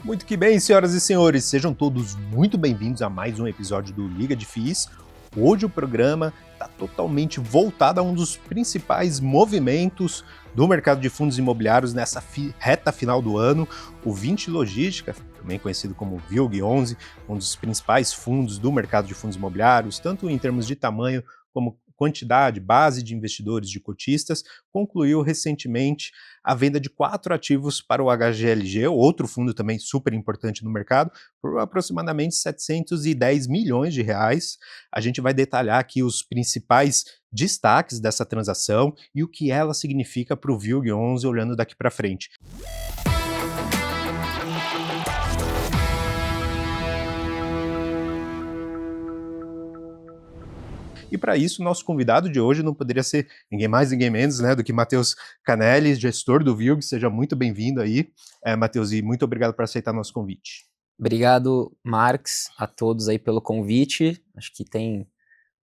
Muito que bem, senhoras e senhores, sejam todos muito bem-vindos a mais um episódio do Liga de FIIs. Hoje o programa está totalmente voltado a um dos principais movimentos do mercado de fundos imobiliários nessa reta final do ano, o Vinci Logística, também conhecido como VILG11, um dos principais fundos do mercado de fundos imobiliários, tanto em termos de tamanho como quantidade, base de investidores, de cotistas, concluiu recentemente a venda de 4 ativos para o HGLG, outro fundo também super importante no mercado, por aproximadamente 710 milhões de reais. A gente vai detalhar aqui os principais destaques dessa transação e o que ela significa para o VILG11 olhando daqui para frente. E para isso, nosso convidado de hoje não poderia ser ninguém mais, ninguém menos, né, do que Matheus Canelli, gestor do VILG. Seja muito bem-vindo aí, Matheus, e muito obrigado por aceitar nosso convite. Obrigado, Marx, a todos aí pelo convite. Acho que tem,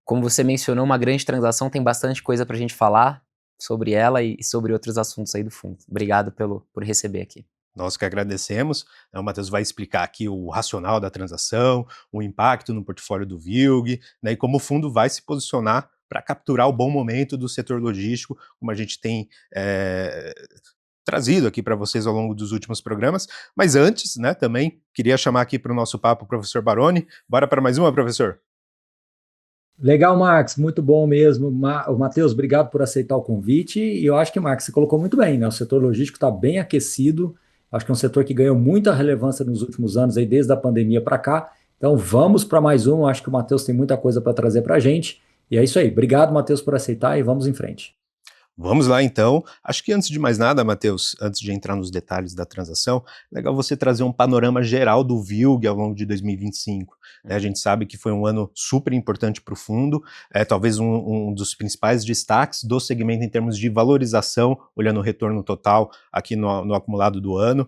como você mencionou, uma grande transação, tem bastante coisa para a gente falar sobre ela e sobre outros assuntos aí do fundo. Obrigado por receber aqui. Nós que agradecemos. O Matheus vai explicar aqui o racional da transação, o impacto no portfólio do VILG, né, e como o fundo vai se posicionar para capturar o bom momento do setor logístico, como a gente tem trazido aqui para vocês ao longo dos últimos programas. Mas antes, né, também queria chamar aqui para o nosso papo o professor Baroni. Bora para mais uma, professor? Legal, Max, muito bom mesmo. O Matheus, obrigado por aceitar o convite. E eu acho que, Max, você colocou muito bem, né? O setor logístico está bem aquecido. Acho que é um setor que ganhou muita relevância nos últimos anos, aí, desde a pandemia para cá. Então, vamos para mais um. Acho que o Matheus tem muita coisa para trazer para a gente. E é isso aí. Obrigado, Matheus, por aceitar e vamos em frente. Vamos lá, então. Acho que antes de mais nada, Matheus, antes de entrar nos detalhes da transação, legal você trazer um panorama geral do VILG ao longo de 2025. A gente sabe que foi um ano super importante para o fundo, talvez um dos principais destaques do segmento em termos de valorização, olhando o retorno total aqui no acumulado do ano,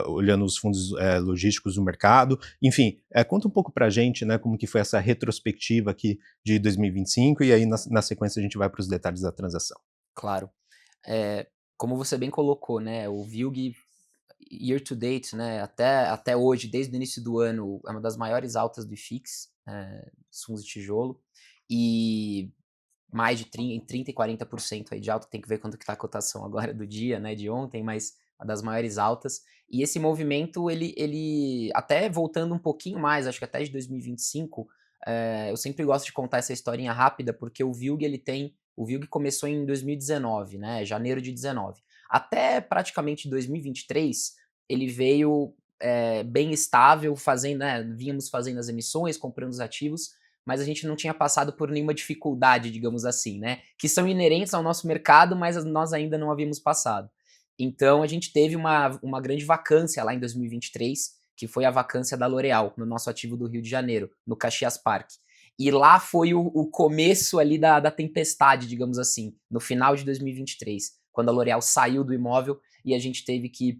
olhando os fundos logísticos do mercado. Enfim, conta um pouco para a gente, né, como que foi essa retrospectiva aqui de 2025 e aí na sequência a gente vai para os detalhes da transação. Claro. Como você bem colocou, né, o VILG year to date, né, até hoje, desde o início do ano, é uma das maiores altas do IFIX, dos fundos de tijolo, e mais de 30 e 40% aí de alta, tem que ver quanto que tá a cotação agora do dia, né, de ontem, mas uma das maiores altas. E esse movimento, ele até voltando um pouquinho mais, acho que até de 2025, eu sempre gosto de contar essa historinha rápida, porque o VILG começou em 2019, né, janeiro de 19. Até praticamente 2023, ele veio bem estável, fazendo, né, vínhamos fazendo as emissões, comprando os ativos, mas a gente não tinha passado por nenhuma dificuldade, digamos assim, né? Que são inerentes ao nosso mercado, mas nós ainda não havíamos passado. Então a gente teve uma grande vacância lá em 2023, que foi a vacância da L'Oréal, no nosso ativo do Rio de Janeiro, no Caxias Park. E lá foi o começo ali da tempestade, digamos assim, no final de 2023, quando a L'Oréal saiu do imóvel e a gente teve que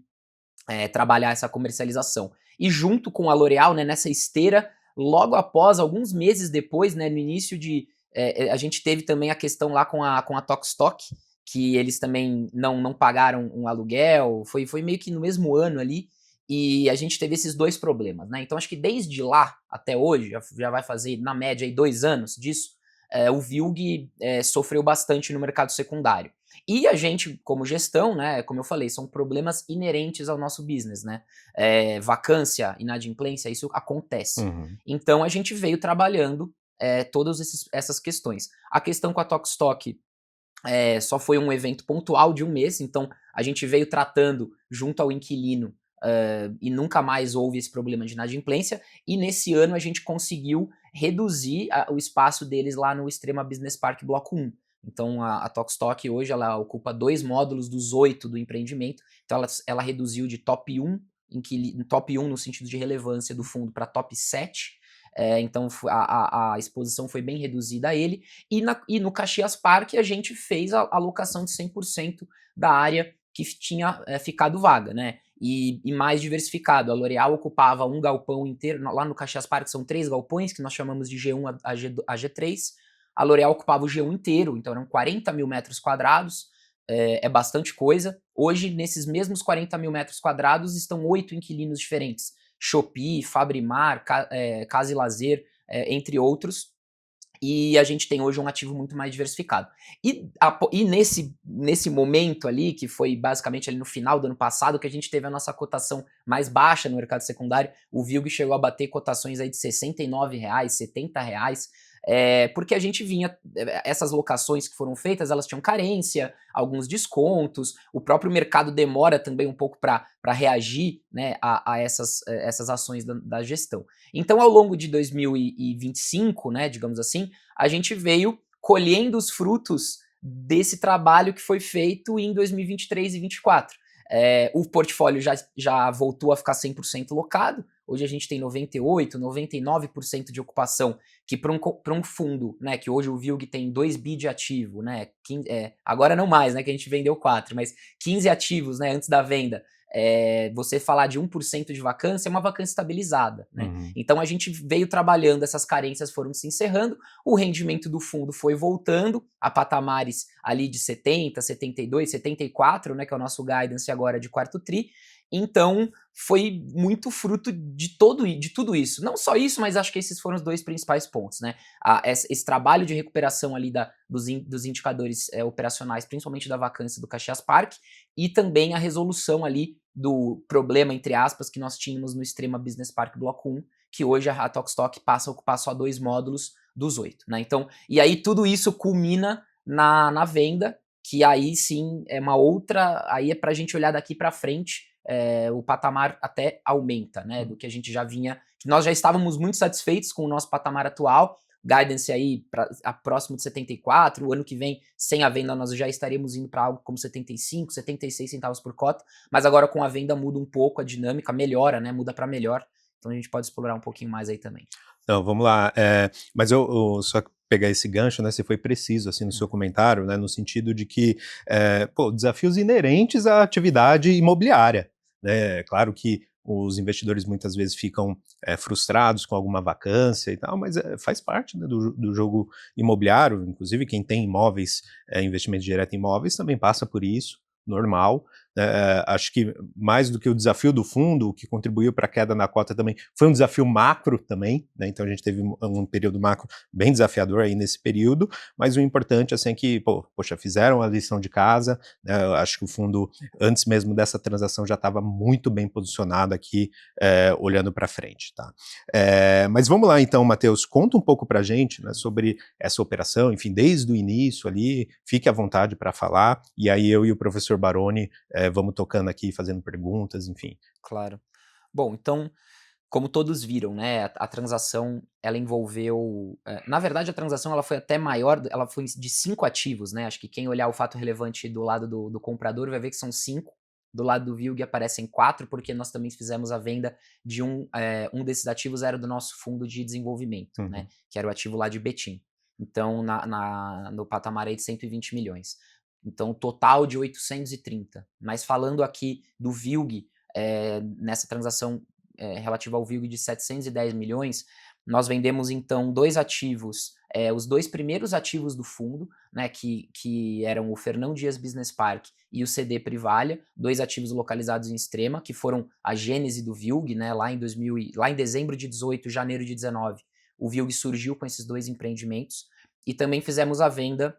trabalhar essa comercialização. E junto com a L'Oréal, né, nessa esteira, logo após, alguns meses depois, né, no início de... a gente teve também a questão lá com a Tokstok, que eles também não pagaram um aluguel, foi meio que no mesmo ano ali, e a gente teve esses dois problemas, né? Então acho que desde lá até hoje, já vai fazer na média aí 2 anos disso, o VILG sofreu bastante no mercado secundário. E a gente, como gestão, né, como eu falei, são problemas inerentes ao nosso business, né? Vacância, inadimplência, isso acontece. Uhum. Então a gente veio trabalhando todas essas questões. A questão com a Tokstok só foi um evento pontual de um mês, então a gente veio tratando junto ao inquilino e nunca mais houve esse problema de inadimplência, e nesse ano a gente conseguiu reduzir o espaço deles lá no Extrema Business Park Bloco 1. Então a Tokstok hoje ela ocupa 2 módulos dos 8 do empreendimento, então ela reduziu de top 1, top 1 no sentido de relevância do fundo para top 7, então a exposição foi bem reduzida a ele, e no Caxias Park a gente fez a alocação de 100% da área que tinha ficado vaga, né? E mais diversificado. A L'Oréal ocupava um galpão inteiro, lá no Caxias Park são 3 galpões, que nós chamamos de G1 a G3. A L'Oréal ocupava o G1 inteiro, então eram 40 mil metros quadrados, é bastante coisa. Hoje, nesses mesmos 40 mil metros quadrados, estão 8 inquilinos diferentes. Shopee, Fabrimar, Casa e Lazer, entre outros. E a gente tem hoje um ativo muito mais diversificado. E nesse momento ali, que foi basicamente ali no final do ano passado, que a gente teve a nossa cotação mais baixa no mercado secundário, o VILG chegou a bater cotações aí de R$ 69, R$ 70, porque a gente vinha, essas locações que foram feitas, elas tinham carência, alguns descontos, o próprio mercado demora também um pouco para reagir, né, a essas ações da gestão. Então, ao longo de 2025, né, digamos assim, a gente veio colhendo os frutos desse trabalho que foi feito em 2023 e 2024. O portfólio já voltou a ficar 100% locado. Hoje a gente tem 98%, 99% de ocupação, que para um fundo, né, que hoje o VILG tem 2 bi de ativo, né, agora não mais, né, que a gente vendeu 4, mas 15 ativos, né, antes da venda, você falar de 1% de vacância é uma vacância estabilizada, né? Uhum. Então a gente veio trabalhando, essas carências foram se encerrando, o rendimento do fundo foi voltando a patamares ali de 70, 72, 74, né, que é o nosso guidance agora de quarto tri. Então foi muito fruto de tudo isso. Não só isso, mas acho que esses foram os 2 principais pontos, né? Esse trabalho de recuperação ali dos indicadores operacionais, principalmente da vacância do Caxias Park, e também a resolução ali do problema, entre aspas, que nós tínhamos no Extrema Business Park Bloco 1, que hoje a Tokstok passa a ocupar só 2 módulos dos 8, né? Então, e aí tudo isso culmina na venda, que aí sim é uma outra, aí é pra gente olhar daqui para frente, o patamar até aumenta, né, do que a gente já vinha, nós já estávamos muito satisfeitos com o nosso patamar atual, guidance aí a próximo de 74, o ano que vem, sem a venda, nós já estaríamos indo para algo como 75, 76 centavos por cota, mas agora com a venda muda um pouco a dinâmica, melhora, né, muda para melhor, então a gente pode explorar um pouquinho mais aí também. Então, vamos lá. Mas eu só pegar esse gancho, né? Você foi preciso assim no seu comentário, né? No sentido de que, desafios inerentes à atividade imobiliária, né? Claro que os investidores muitas vezes ficam frustrados com alguma vacância e tal, mas faz parte, né, do jogo imobiliário. Inclusive quem tem imóveis, investimento direto em imóveis, também passa por isso, normal. Acho que mais do que o desafio do fundo, o que contribuiu para a queda na cota também foi um desafio macro também, né? Então a gente teve um período macro bem desafiador aí nesse período, mas o importante assim é que, poxa, fizeram a lição de casa, né? Eu acho que o fundo, antes mesmo dessa transação, já estava muito bem posicionado aqui, olhando para frente, tá? Mas vamos lá então, Matheus, conta um pouco para a gente, né, sobre essa operação, enfim, desde o início ali, fique à vontade para falar, e aí eu e o professor Baroni vamos tocando aqui, fazendo perguntas, enfim. Claro. Bom, então, como todos viram, né, a transação, ela envolveu, na verdade a transação ela foi até maior, ela foi de 5 ativos, né, acho que quem olhar o fato relevante do lado do comprador vai ver que são 5, do lado do VILG aparecem 4, porque nós também fizemos a venda de um desses ativos era do nosso fundo de desenvolvimento, né, que era o ativo lá de Betim. Então, no patamar aí de 120 milhões. Então, total de 830. Mas falando aqui do VILG, nessa transação relativa ao VILG de 710 milhões, nós vendemos então 2 ativos, os 2 primeiros ativos do fundo, né, que eram o Fernão Dias Business Park e o CD Privalha, 2 ativos localizados em Extrema, que foram a gênese do VILG, né, lá em dezembro de 18, janeiro de 19, o VILG surgiu com esses 2 empreendimentos, e também fizemos a venda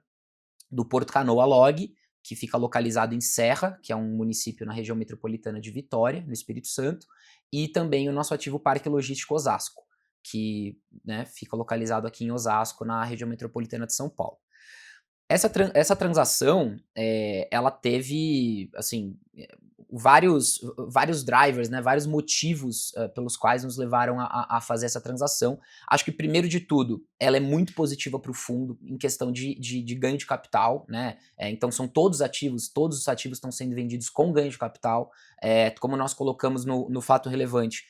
do Porto Canoa Log, que fica localizado em Serra, que é um município na região metropolitana de Vitória, no Espírito Santo, e também o nosso ativo Parque Logístico Osasco, que, né, fica localizado aqui em Osasco, na região metropolitana de São Paulo. Essa transação, ela teve, assim, vários drivers, né, vários motivos pelos quais nos levaram a fazer essa transação. Acho que, primeiro de tudo, ela é muito positiva para o fundo em questão de ganho de capital, né? Então, são todos os ativos estão sendo vendidos com ganho de capital. Como nós colocamos no fato relevante,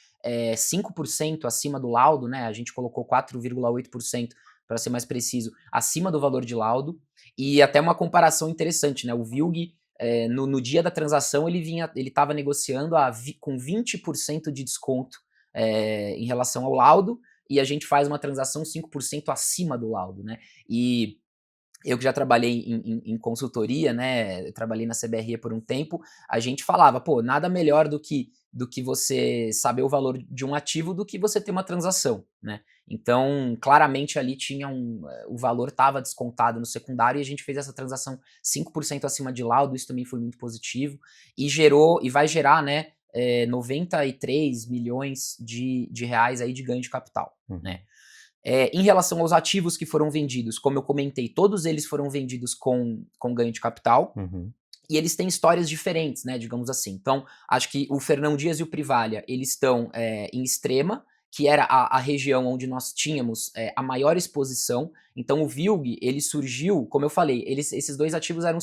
5% acima do laudo, né? A gente colocou 4,8%, para ser mais preciso, acima do valor de laudo. E até uma comparação interessante, né? O VILG, no dia da transação, ele estava negociando com 20% de desconto em relação ao laudo, e a gente faz uma transação 5% acima do laudo, né? E eu que já trabalhei em consultoria, né, trabalhei na CBRE por um tempo, a gente falava, pô, nada melhor do que você saber o valor de um ativo do que você ter uma transação, né? Então, claramente ali tinha o valor estava descontado no secundário e a gente fez essa transação 5% acima de laudo, isso também foi muito positivo e gerou, e vai gerar, né, 93 milhões de reais aí de ganho de capital, né? Em relação aos ativos que foram vendidos, como eu comentei, todos eles foram vendidos com ganho de capital. E eles têm histórias diferentes, né, digamos assim. Então, acho que o Fernão Dias e o Privalha, eles estão em Extrema, que era a região onde nós tínhamos a maior exposição. Então, o VILG, ele surgiu, como eu falei, esses dois ativos eram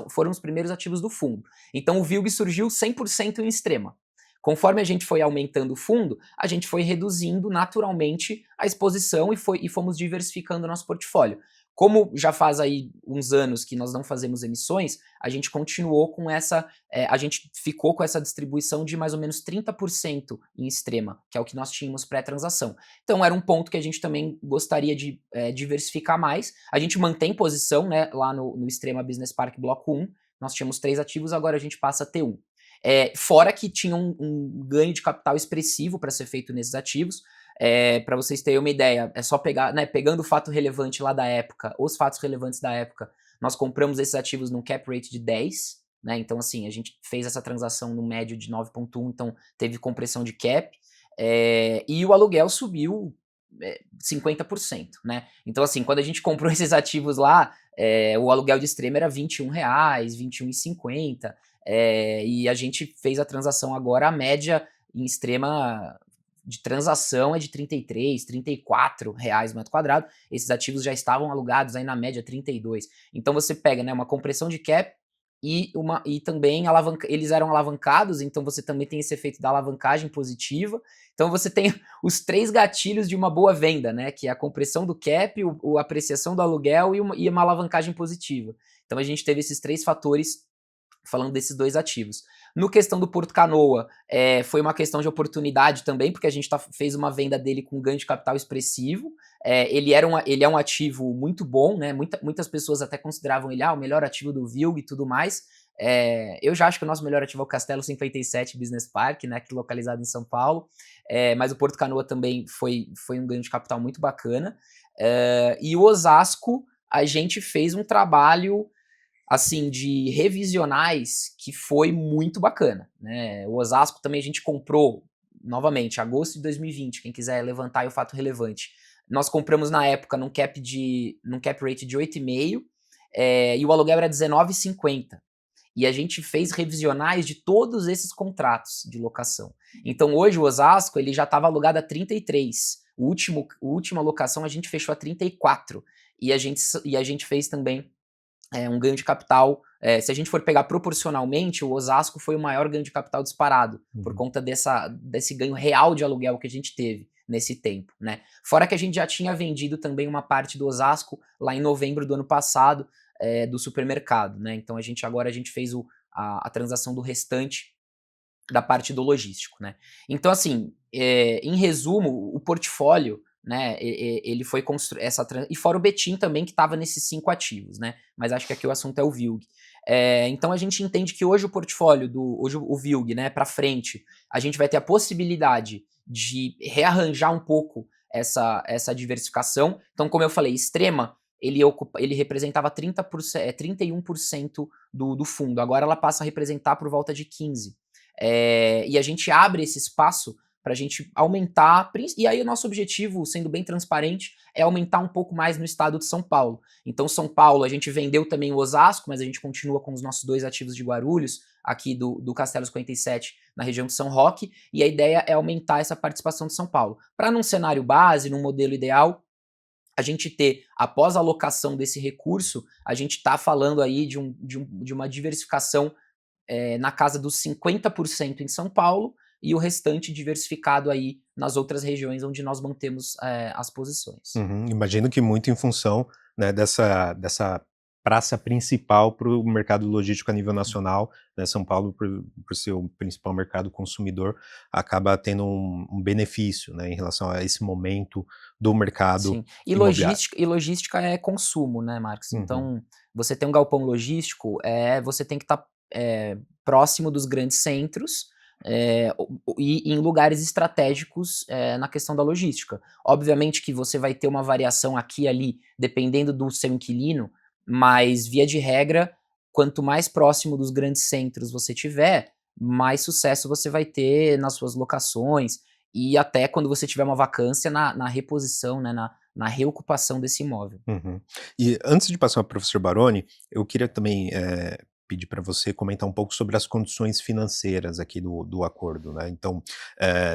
foram os primeiros ativos do fundo. Então, o VILG surgiu 100% em Extrema. Conforme a gente foi aumentando o fundo, a gente foi reduzindo naturalmente a exposição e fomos diversificando o nosso portfólio. Como já faz aí uns anos que nós não fazemos emissões, a gente continuou com a gente ficou com essa distribuição de mais ou menos 30% em Extrema, que é o que nós tínhamos pré-transação. Então era um ponto que a gente também gostaria de diversificar mais. A gente mantém posição, né, lá no Extrema Business Park Bloco 1, nós tínhamos 3 ativos, agora a gente passa a ter 1. Fora que tinha um ganho de capital expressivo para ser feito nesses ativos. Para vocês terem uma ideia, é só pegar, né, pegando o fato relevante lá da época, os fatos relevantes da época, nós compramos esses ativos num cap rate de 10, né, então assim, a gente fez essa transação no médio de 9,1, então teve compressão de cap, e o aluguel subiu 50%, né, então assim, quando a gente comprou esses ativos lá, o aluguel de Extrema era R$21, R$21,50, e a gente fez a transação agora, a média em Extrema de transação é de 33, 34 reais o metro quadrado. Esses ativos já estavam alugados aí na média 32. Então você pega, né, uma compressão de cap e também eles eram alavancados, então você também tem esse efeito da alavancagem positiva. Então você tem os 3 gatilhos de uma boa venda, né, que é a compressão do cap, a apreciação do aluguel e uma alavancagem positiva. Então a gente teve esses 3 fatores falando desses 2 ativos. No questão do Porto Canoa, foi uma questão de oportunidade também, porque a gente fez uma venda dele com ganho de capital expressivo. Ele é um ativo muito bom, né? Muitas pessoas até consideravam ele o melhor ativo do VILG e tudo mais. Eu já acho que o nosso melhor ativo é o Castelo 57 Business Park, né, que é localizado em São Paulo. Mas o Porto Canoa também foi um ganho de capital muito bacana. E o Osasco, a gente fez um trabalho assim, de revisionais que foi muito bacana, né? O Osasco também a gente comprou, novamente, agosto de 2020, quem quiser levantar aí o fato relevante. Nós compramos na época num cap rate de 8,5, e o aluguel era R$19,50. E a gente fez revisionais de todos esses contratos de locação. Então hoje o Osasco ele já estava alugado a 33. A última locação a gente fechou a 34. E a gente fez também um ganho de capital. Se a gente for pegar proporcionalmente, o Osasco foi o maior ganho de capital disparado, por conta desse ganho real de aluguel que a gente teve nesse tempo, né? Fora que a gente já tinha vendido também uma parte do Osasco lá em novembro do ano passado, do supermercado, né? Então a gente fez a transação do restante da parte do logístico, né? Então assim, em resumo, o portfólio, né, ele foi construído, e fora o Betim também, que estava nesses 5 ativos, né, mas acho que aqui o assunto é o VILG. Então a gente entende que hoje o portfólio, hoje o VILG, né, para frente, a gente vai ter a possibilidade de rearranjar um pouco essa diversificação. Então, como eu falei, Extrema, ele representava 31% do fundo, agora ela passa a representar por volta de 15%. E a gente abre esse espaço para a gente aumentar, e aí o nosso objetivo, sendo bem transparente, é aumentar um pouco mais no estado de São Paulo. Então São Paulo, a gente vendeu também o Osasco, mas a gente continua com os nossos 2 ativos de Guarulhos, aqui do Castelo 57, na região de São Roque, e a ideia é aumentar essa participação de São Paulo. Para num cenário base, num modelo ideal, a gente ter, após a alocação desse recurso, a gente está falando aí de uma diversificação na casa dos 50% em São Paulo, e o restante diversificado aí nas outras regiões onde nós mantemos as posições. Imagino que muito em função, né, dessa praça principal para o mercado logístico a nível nacional, né? São Paulo, por ser o principal mercado consumidor, acaba tendo um benefício, né, em relação a esse momento do mercado Sim. imobiliário. E logística é consumo, né, Marcos? Uhum, Então, você tem um galpão logístico, você tem que estar próximo dos grandes centros, e em lugares estratégicos na questão da logística. Obviamente que você vai ter uma variação aqui e ali, dependendo do seu inquilino, mas via de regra, quanto mais próximo dos grandes centros você tiver, mais sucesso você vai ter nas suas locações e até quando você tiver uma vacância na reposição, né, na reocupação desse imóvel. uhum. E antes de passar para o professor Baroni, eu queria também pedir para você comentar um pouco sobre as condições financeiras aqui do acordo, né? Então,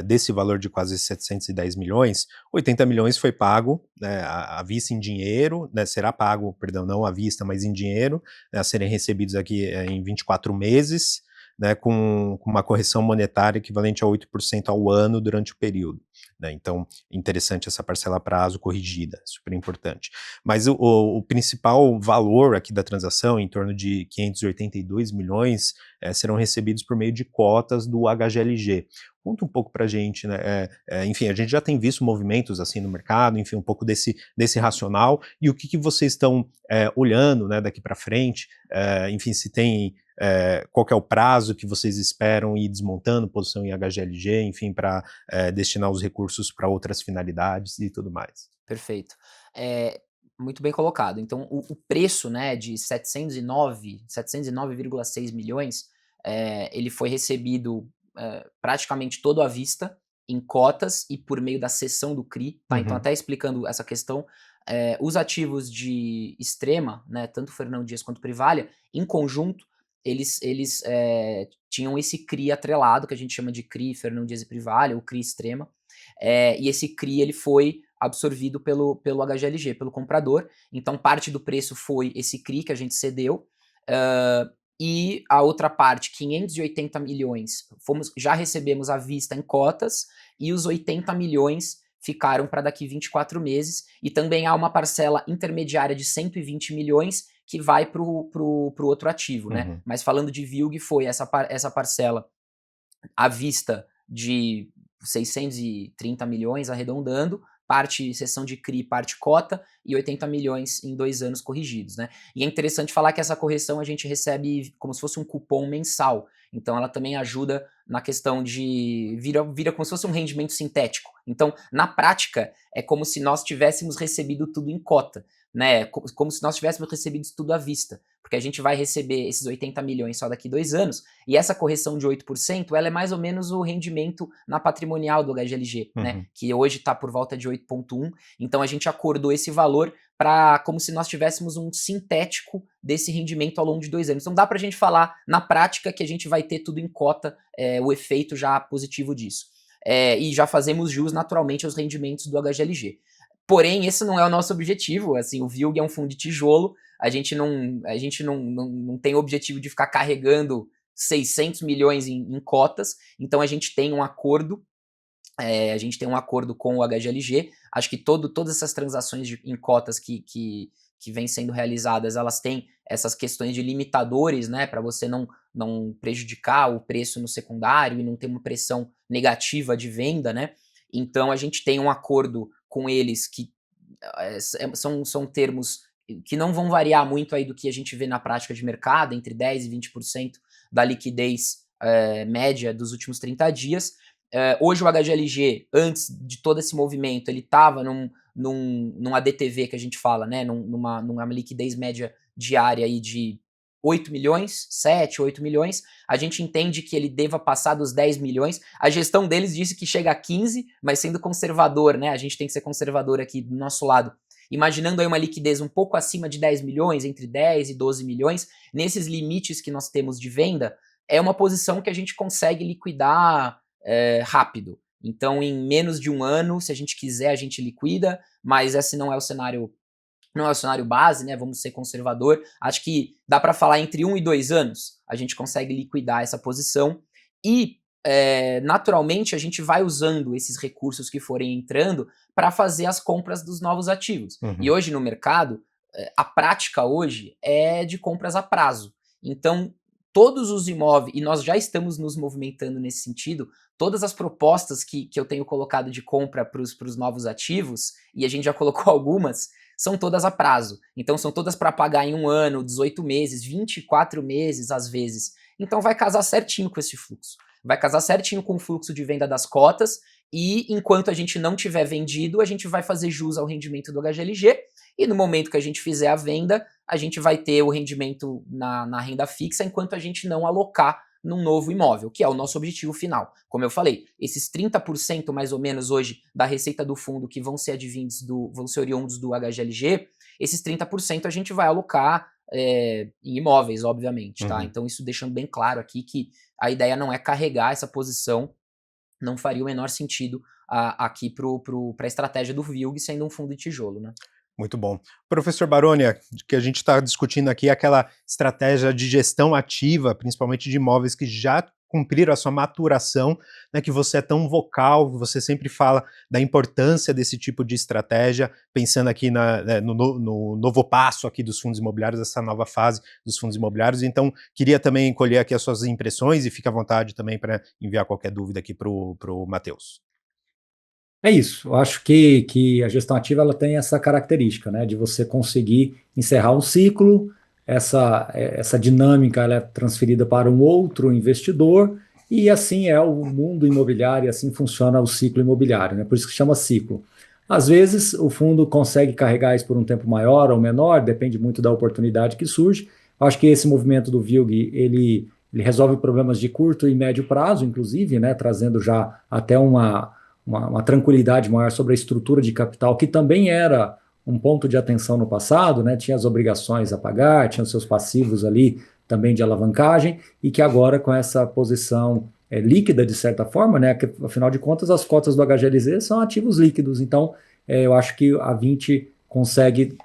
desse valor de quase 710 milhões, 80 milhões foi pago, né, à vista em dinheiro, né, será pago, perdão, não à vista, mas em dinheiro, né, a serem recebidos aqui em 24 meses, né, com uma correção monetária equivalente a 8% ao ano durante o período, né? Então, interessante essa parcela a prazo corrigida, super importante. Mas o principal valor aqui da transação, em torno de 582 milhões, serão recebidos por meio de cotas do HGLG. Conta um pouco para a gente, né? Enfim, a gente já tem visto movimentos assim no mercado, enfim, um pouco desse racional, e o que vocês estão olhando, né, daqui para frente, enfim, se tem qual que é o prazo que vocês esperam ir desmontando posição em HGLG, enfim, para destinar os recursos para outras finalidades e tudo mais. Perfeito. Muito bem colocado. Então, o preço, né, de 709,6 milhões, ele foi recebido praticamente todo à vista, em cotas e por meio da cessão do CRI, tá? Então, Uhum, até explicando essa questão, os ativos de Extrema, né, tanto Fernão Dias quanto Privalha, em conjunto, eles tinham esse CRI atrelado, que a gente chama de CRI Fernão Dias e Privalha, o CRI Extrema, e esse CRI ele foi absorvido pelo HGLG, pelo comprador. Então, parte do preço foi esse CRI que a gente cedeu, e a outra parte, 580 milhões, já recebemos à vista em cotas, e os 80 milhões ficaram para daqui 24 meses, e também há uma parcela intermediária de 120 milhões que vai para o outro ativo, né? uhum. Mas falando de VILG, foi essa parcela à vista de 630 milhões, arredondando, parte cessão de CRI, parte cota, e 80 milhões em 2 anos corrigidos, né? E é interessante falar que essa correção a gente recebe como se fosse um cupom mensal, então ela também ajuda na questão de... vira como se fosse um rendimento sintético. Então, na prática, é como se nós tivéssemos recebido tudo em cota, né? Como se nós tivéssemos recebido tudo à vista, porque a gente vai receber esses 80 milhões só daqui 2 anos, e essa correção de 8%, ela é mais ou menos o rendimento na patrimonial do HGLG, né? Uhum. Que hoje está por volta de 8,1. Então a gente acordou esse valor para como se nós tivéssemos um sintético desse rendimento ao longo de 2 anos. Então dá para a gente falar na prática que a gente vai ter tudo em cota, o efeito já positivo disso. E já fazemos jus naturalmente aos rendimentos do HGLG. Porém, esse não é o nosso objetivo. Assim, o VILG é um fundo de tijolo. A gente não tem o objetivo de ficar carregando 600 milhões em cotas. Então a gente tem um acordo. A gente tem um acordo com o HGLG. Acho que todas essas transações em cotas que vêm sendo realizadas, elas têm essas questões de limitadores, né, para você não prejudicar o preço no secundário e não ter uma pressão negativa de venda, né? Então a gente tem um acordo com eles que são termos que não vão variar muito aí do que a gente vê na prática de mercado, entre 10% e 20% da liquidez média dos últimos 30 dias. Hoje o HGLG, antes de todo esse movimento, ele estava num ADTV que a gente fala, né, numa liquidez média diária aí de 8 milhões, 7, 8 milhões. A gente entende que ele deva passar dos 10 milhões. A gestão deles disse que chega a 15, mas sendo conservador, né, a gente tem que ser conservador aqui do nosso lado. Imaginando aí uma liquidez um pouco acima de 10 milhões, entre 10 e 12 milhões, nesses limites que nós temos de venda, é uma posição que a gente consegue liquidar rápido. Então, em menos de um ano, se a gente quiser, a gente liquida, mas esse não é o cenário base, né? Vamos ser conservador. Acho que dá para falar entre 1 e 2 anos, a gente consegue liquidar essa posição e naturalmente a gente vai usando esses recursos que forem entrando para fazer as compras dos novos ativos. Uhum. E hoje no mercado, a prática hoje é de compras a prazo. Então, todos os imóveis, e nós já estamos nos movimentando nesse sentido, todas as propostas que eu tenho colocado de compra para os novos ativos, e a gente já colocou algumas, são todas a prazo. Então, são todas para pagar em 1 ano, 18 meses, 24 meses às vezes. Então, vai casar certinho com esse fluxo. Vai casar certinho com o fluxo de venda das cotas, e enquanto a gente não tiver vendido, a gente vai fazer jus ao rendimento do HGLG, e no momento que a gente fizer a venda, a gente vai ter o rendimento na renda fixa, enquanto a gente não alocar num novo imóvel, que é o nosso objetivo final. Como eu falei, esses 30% mais ou menos hoje da receita do fundo que vão ser vão ser oriundos do HGLG, esses 30% a gente vai alocar em imóveis, obviamente, tá? Então isso deixando bem claro aqui que a ideia não é carregar essa posição, não faria o menor sentido aqui para a estratégia do VILG sendo um fundo de tijolo, né? Muito bom. Professor Baroni, que a gente está discutindo aqui é aquela estratégia de gestão ativa, principalmente de imóveis que já cumpriram a sua maturação, né, que você é tão vocal, você sempre fala da importância desse tipo de estratégia, pensando aqui no novo passo aqui dos fundos imobiliários, essa nova fase dos fundos imobiliários. Então, queria também colher aqui as suas impressões e fica à vontade também para enviar qualquer dúvida aqui para o Matheus. É isso. Eu acho que a gestão ativa ela tem essa característica, né, de você conseguir encerrar um ciclo, essa dinâmica ela é transferida para um outro investidor, e assim é o mundo imobiliário, e assim funciona o ciclo imobiliário, né, por isso que chama ciclo. Às vezes o fundo consegue carregar isso por um tempo maior ou menor, depende muito da oportunidade que surge. Eu acho que esse movimento do VILG, ele resolve problemas de curto e médio prazo, inclusive, né, trazendo já até uma tranquilidade maior sobre a estrutura de capital, que também era um ponto de atenção no passado, né? Tinha as obrigações a pagar, tinha os seus passivos ali também de alavancagem, e que agora com essa posição líquida, de certa forma, né? Que, afinal de contas, as cotas do HGLZ são ativos líquidos, então eu acho que a 20 consegue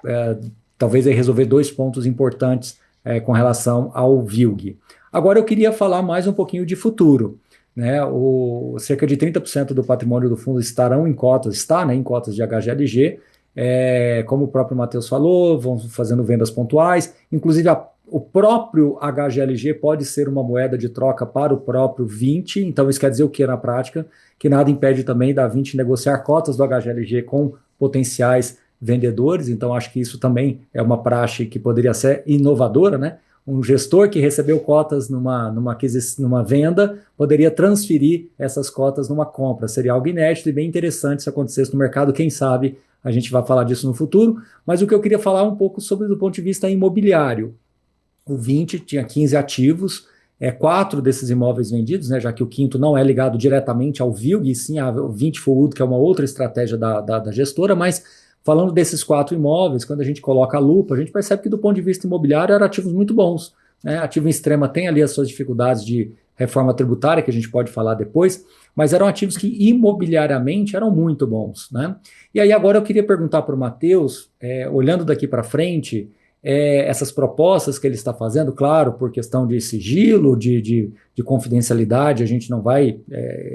talvez resolver 2 pontos importantes com relação ao VILG. Agora eu queria falar mais um pouquinho de futuro. Né, cerca de 30% do patrimônio do fundo está em cotas de HGLG, como o próprio Matheus falou, vão fazendo vendas pontuais, inclusive o próprio HGLG pode ser uma moeda de troca para o próprio 20, então isso quer dizer o que na prática? Que nada impede também da 20 negociar cotas do HGLG com potenciais vendedores, então acho que isso também é uma praxe que poderia ser inovadora, né? Um gestor que recebeu cotas numa venda poderia transferir essas cotas numa compra. Seria algo inédito e bem interessante se acontecesse no mercado. Quem sabe a gente vai falar disso no futuro. Mas o que eu queria falar um pouco sobre do ponto de vista imobiliário. O 20 tinha 15 ativos, 4 desses imóveis vendidos, né, já que o quinto não é ligado diretamente ao VILG, e sim ao 20 Forward, que é uma outra estratégia da gestora, mas falando desses 4 imóveis, quando a gente coloca a lupa, a gente percebe que do ponto de vista imobiliário eram ativos muito bons, né? Ativo em extrema tem ali as suas dificuldades de reforma tributária, que a gente pode falar depois, mas eram ativos que imobiliariamente eram muito bons, né? E aí agora eu queria perguntar para o Matheus, olhando daqui para frente, essas propostas que ele está fazendo, claro, por questão de sigilo, de confidencialidade, a gente não vai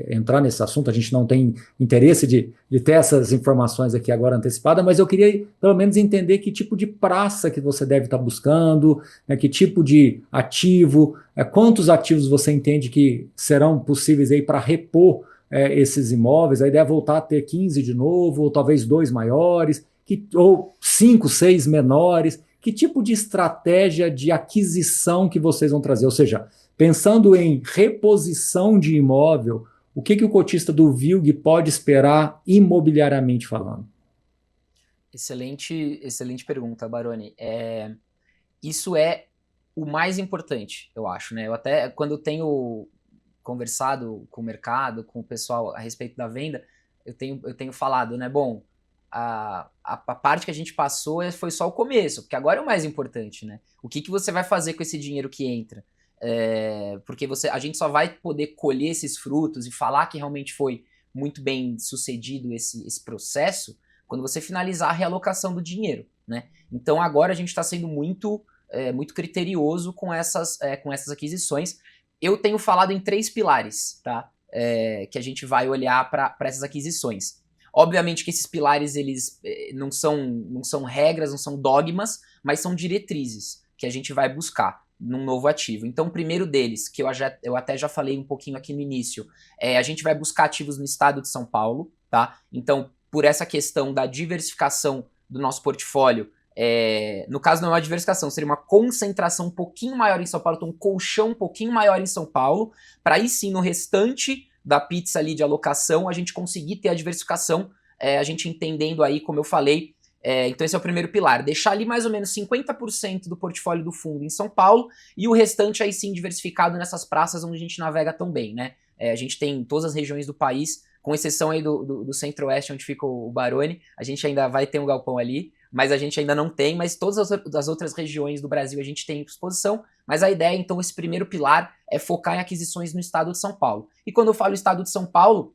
entrar nesse assunto, a gente não tem interesse de ter essas informações aqui agora antecipadas, mas eu queria pelo menos entender que tipo de praça que você deve estar buscando, né, que tipo de ativo, quantos ativos você entende que serão possíveis aí para repor esses imóveis. A ideia é voltar a ter 15 de novo, ou talvez 2 maiores, ou 5, 6 menores. Que tipo de estratégia de aquisição que vocês vão trazer? Ou seja, pensando em reposição de imóvel, o que o cotista do VILG pode esperar imobiliariamente falando? Excelente pergunta, Baroni. Isso é o mais importante, eu acho, né? Eu até, quando eu tenho conversado com o mercado, com o pessoal a respeito da venda, eu tenho falado, né? Bom, a parte que a gente passou foi só o começo, porque agora é o mais importante, né? O que você vai fazer com esse dinheiro que entra? Porque a gente só vai poder colher esses frutos e falar que realmente foi muito bem sucedido esse processo quando você finalizar a realocação do dinheiro, né? Então agora a gente está sendo muito criterioso com essas aquisições. Eu tenho falado em 3 pilares, tá? Que a gente vai olhar para essas aquisições. Obviamente que esses pilares, eles não são regras, não são dogmas, mas são diretrizes que a gente vai buscar num novo ativo. Então, o primeiro deles, que eu até já falei um pouquinho aqui no início, a gente vai buscar ativos no estado de São Paulo, tá? Então, por essa questão da diversificação do nosso portfólio, no caso não é uma diversificação, seria uma concentração um pouquinho maior em São Paulo, então um colchão um pouquinho maior em São Paulo, para aí sim no restante da pizza ali de alocação a gente conseguir ter a diversificação, a gente entendendo aí, como eu falei, então esse é o primeiro pilar, deixar ali mais ou menos 50% do portfólio do fundo em São Paulo e o restante aí sim diversificado nessas praças onde a gente navega tão bem, né? A gente tem em todas as regiões do país, com exceção aí do centro-oeste onde fica o Barone, a gente ainda vai ter um galpão ali, mas a gente ainda não tem, mas todas as outras regiões do Brasil a gente tem exposição, mas a ideia, então, esse primeiro pilar é focar em aquisições no estado de São Paulo. E quando eu falo estado de São Paulo,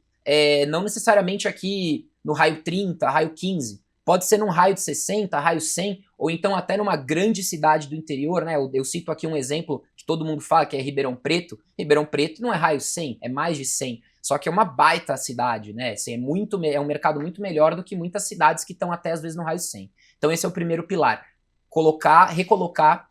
não necessariamente aqui no raio 30, raio 15, pode ser num raio de 60, raio 100, ou então até numa grande cidade do interior, né? Eu cito aqui um exemplo que todo mundo fala, que é Ribeirão Preto. Ribeirão Preto não é raio 100, é mais de 100. Só que é uma baita cidade, né? Assim, é um mercado muito melhor do que muitas cidades que estão até às vezes no raio 100. Então esse é o primeiro pilar, recolocar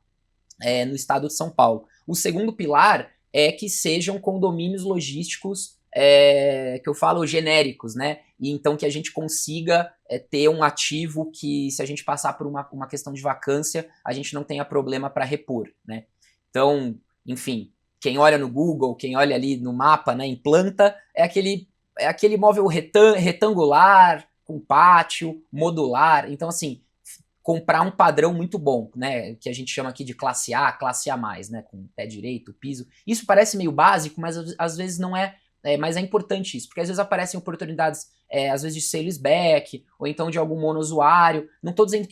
no estado de São Paulo. O segundo pilar é que sejam condomínios logísticos, que eu falo genéricos, né? E então que a gente consiga ter um ativo que, se a gente passar por uma questão de vacância, a gente não tenha problema para repor, né? Então, enfim, quem olha no Google, quem olha ali no mapa, né, em planta, é aquele imóvel retangular, com pátio, modular. Então, assim, comprar um padrão muito bom, né, que a gente chama aqui de classe A mais, né, com pé direito, piso. Isso parece meio básico, mas às vezes não é, mas é importante isso, porque às vezes aparecem oportunidades, às vezes de sale-leaseback, ou então de algum monousuário. Não estou dizendo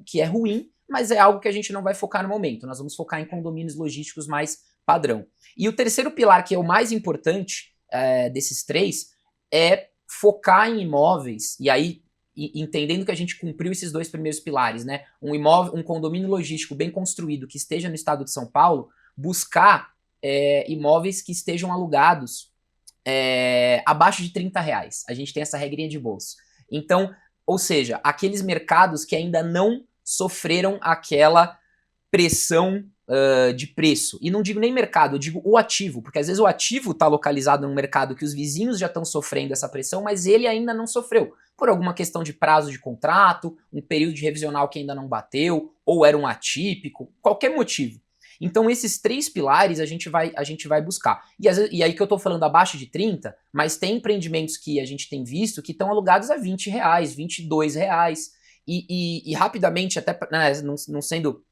que é ruim, mas é algo que a gente não vai focar no momento. Nós vamos focar em condomínios logísticos mais padrão. E o terceiro pilar, que é o mais importante desses três, é focar em imóveis, e aí entendendo que a gente cumpriu esses dois primeiros pilares, né? Um condomínio logístico bem construído que esteja no estado de São Paulo, buscar imóveis que estejam alugados abaixo de R$30. A gente tem essa regrinha de bolso. Então, ou seja, aqueles mercados que ainda não sofreram aquela pressão de preço. E não digo nem mercado, eu digo o ativo, porque às vezes o ativo está localizado num mercado que os vizinhos já estão sofrendo essa pressão, mas ele ainda não sofreu, por alguma questão de prazo de contrato, um período de revisional que ainda não bateu, ou era um atípico, qualquer motivo. Então esses três pilares a gente vai buscar. E aí que eu estou falando abaixo de 30, mas tem empreendimentos que a gente tem visto que estão alugados a R$20, R$22. E rapidamente, até não sendo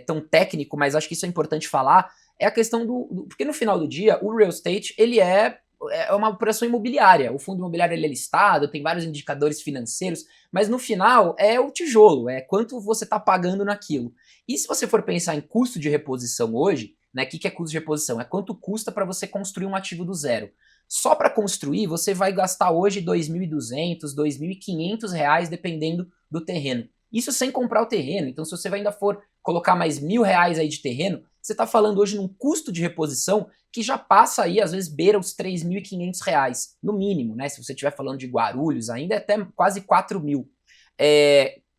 tão técnico, mas acho que isso é importante falar, é a questão porque no final do dia, o real estate, ele é uma operação imobiliária. O fundo imobiliário ele é listado, tem vários indicadores financeiros, mas no final é o tijolo, é quanto você está pagando naquilo. E se você for pensar em custo de reposição hoje, né, o que é custo de reposição? É quanto custa para você construir um ativo do zero. Só para construir, você vai gastar hoje R$2.200, R$2.500, dependendo do terreno. Isso sem comprar o terreno. Então, se você ainda for colocar mais R$1.000 aí de terreno, você está falando hoje num custo de reposição que já passa aí, às vezes, beira os R$3.500, no mínimo, né? Se você estiver falando de Guarulhos, ainda é até quase R$4.000.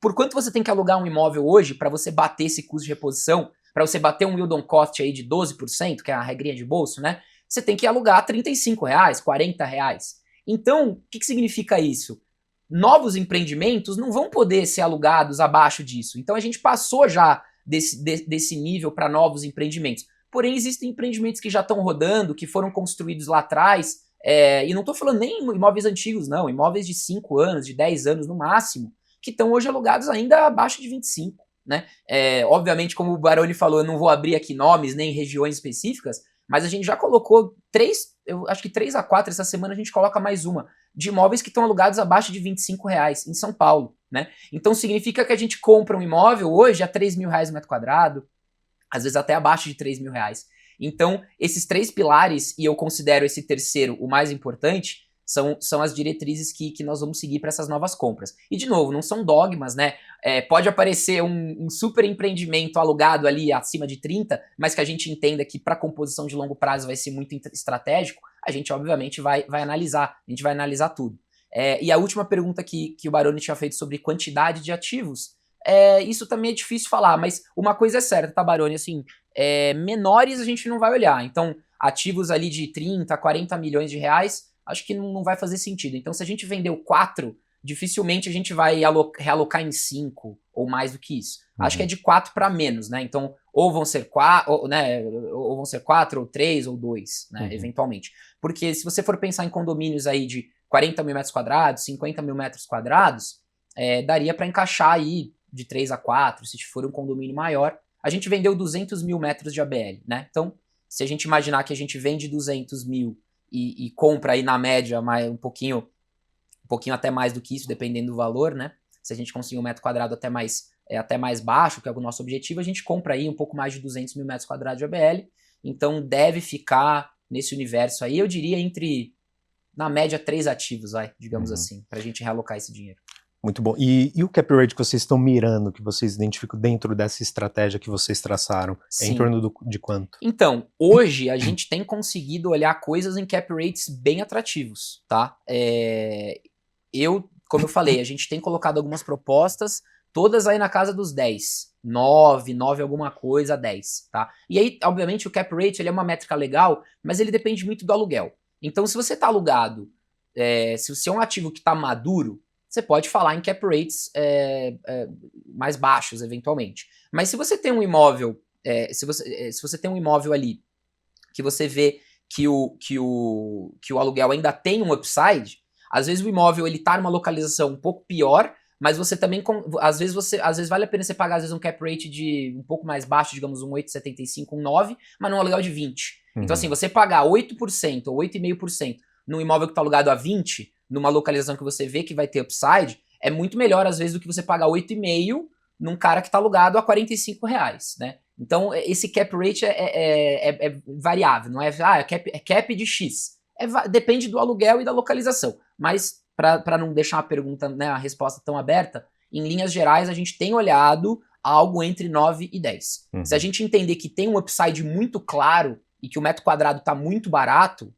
Por quanto você tem que alugar um imóvel hoje para você bater esse custo de reposição, para você bater um yield on cost aí de 12%, que é a regrinha de bolso, né? Você tem que alugar R$35, R$40. Então, o que significa isso? Novos empreendimentos não vão poder ser alugados abaixo disso. Então a gente passou já desse nível para novos empreendimentos. Porém, existem empreendimentos que já estão rodando, que foram construídos lá atrás, e não estou falando nem imóveis antigos, não, imóveis de 5 anos, de 10 anos no máximo, que estão hoje alugados ainda abaixo de 25, né? Obviamente, como o Baroni falou, eu não vou abrir aqui nomes nem regiões específicas, mas a gente já colocou 3, eu acho que 3 a 4, essa semana a gente coloca mais uma, de imóveis que estão alugados abaixo de R$25 em São Paulo, né? Então significa que a gente compra um imóvel hoje a R$3.000 o metro quadrado, às vezes até abaixo de R$3.000. Então esses três pilares, e eu considero esse terceiro o mais importante, são as diretrizes que nós vamos seguir para essas novas compras. E de novo, não são dogmas, né? Pode aparecer um super empreendimento alugado ali acima de 30, mas que a gente entenda que para composição de longo prazo vai ser muito estratégico, a gente obviamente vai analisar, a gente vai analisar tudo. E a última pergunta que o Baroni tinha feito sobre quantidade de ativos, isso também é difícil falar, mas uma coisa é certa, tá, Baroni? Assim, menores a gente não vai olhar. Então, ativos ali de 30, 40 milhões de reais, acho que não vai fazer sentido. Então, se a gente vendeu 4, dificilmente a gente vai realocar em 5 ou mais do que isso. Acho que é de 4 para menos, né? Então, ou vão ser 4, ou vão ser 4, ou 3, ou 2, né? Eventualmente. Porque se você for pensar em condomínios aí de 40 mil metros quadrados, 50 mil metros quadrados, daria para encaixar aí de 3 a 4, se for um condomínio maior. A gente vendeu 200 mil metros de ABL, né? Então, se a gente imaginar que a gente vende 200 mil e compra aí na média um pouquinho até mais do que isso, dependendo do valor, né? Se a gente conseguir um metro quadrado até mais baixo, que é o nosso objetivo, a gente compra aí um pouco mais de 200 mil metros quadrados de ABL. Então, deve ficar nesse universo aí, eu diria, na média, 3 ativos, digamos assim, para a gente realocar esse dinheiro. Muito bom. E o cap rate que vocês estão mirando, que vocês identificam dentro dessa estratégia que vocês traçaram, é em torno de quanto? Então, hoje a gente tem conseguido olhar coisas em cap rates bem atrativos, tá? Como eu falei, a gente tem colocado algumas propostas, todas aí na casa dos 10. 9 alguma coisa, 10, tá? E aí, obviamente, o cap rate ele é uma métrica legal, mas ele depende muito do aluguel. Então, se você tá alugado, se você é um ativo que tá maduro, você pode falar em cap rates mais baixos, eventualmente. Mas se você tem um imóvel, se você tem um imóvel ali que você vê que o aluguel ainda tem um upside, às vezes o imóvel ele tá numa localização um pouco pior, mas você também, às vezes vale a pena você pagar às vezes um cap rate de um pouco mais baixo, digamos um 8,75, um 9, mas num aluguel de 20. Então assim, você pagar 8% ou 8,5% num imóvel que tá alugado a 20, numa localização que você vê que vai ter upside, é muito melhor às vezes do que você pagar 8,5 num cara que tá alugado a R$45, né? Então esse cap rate é variável, não é cap de X. Depende do aluguel e da localização. Mas para não deixar a pergunta, né, a resposta tão aberta, em linhas gerais a gente tem olhado algo entre 9 e 10. Se a gente entender que tem um upside muito claro e que o metro quadrado tá muito barato,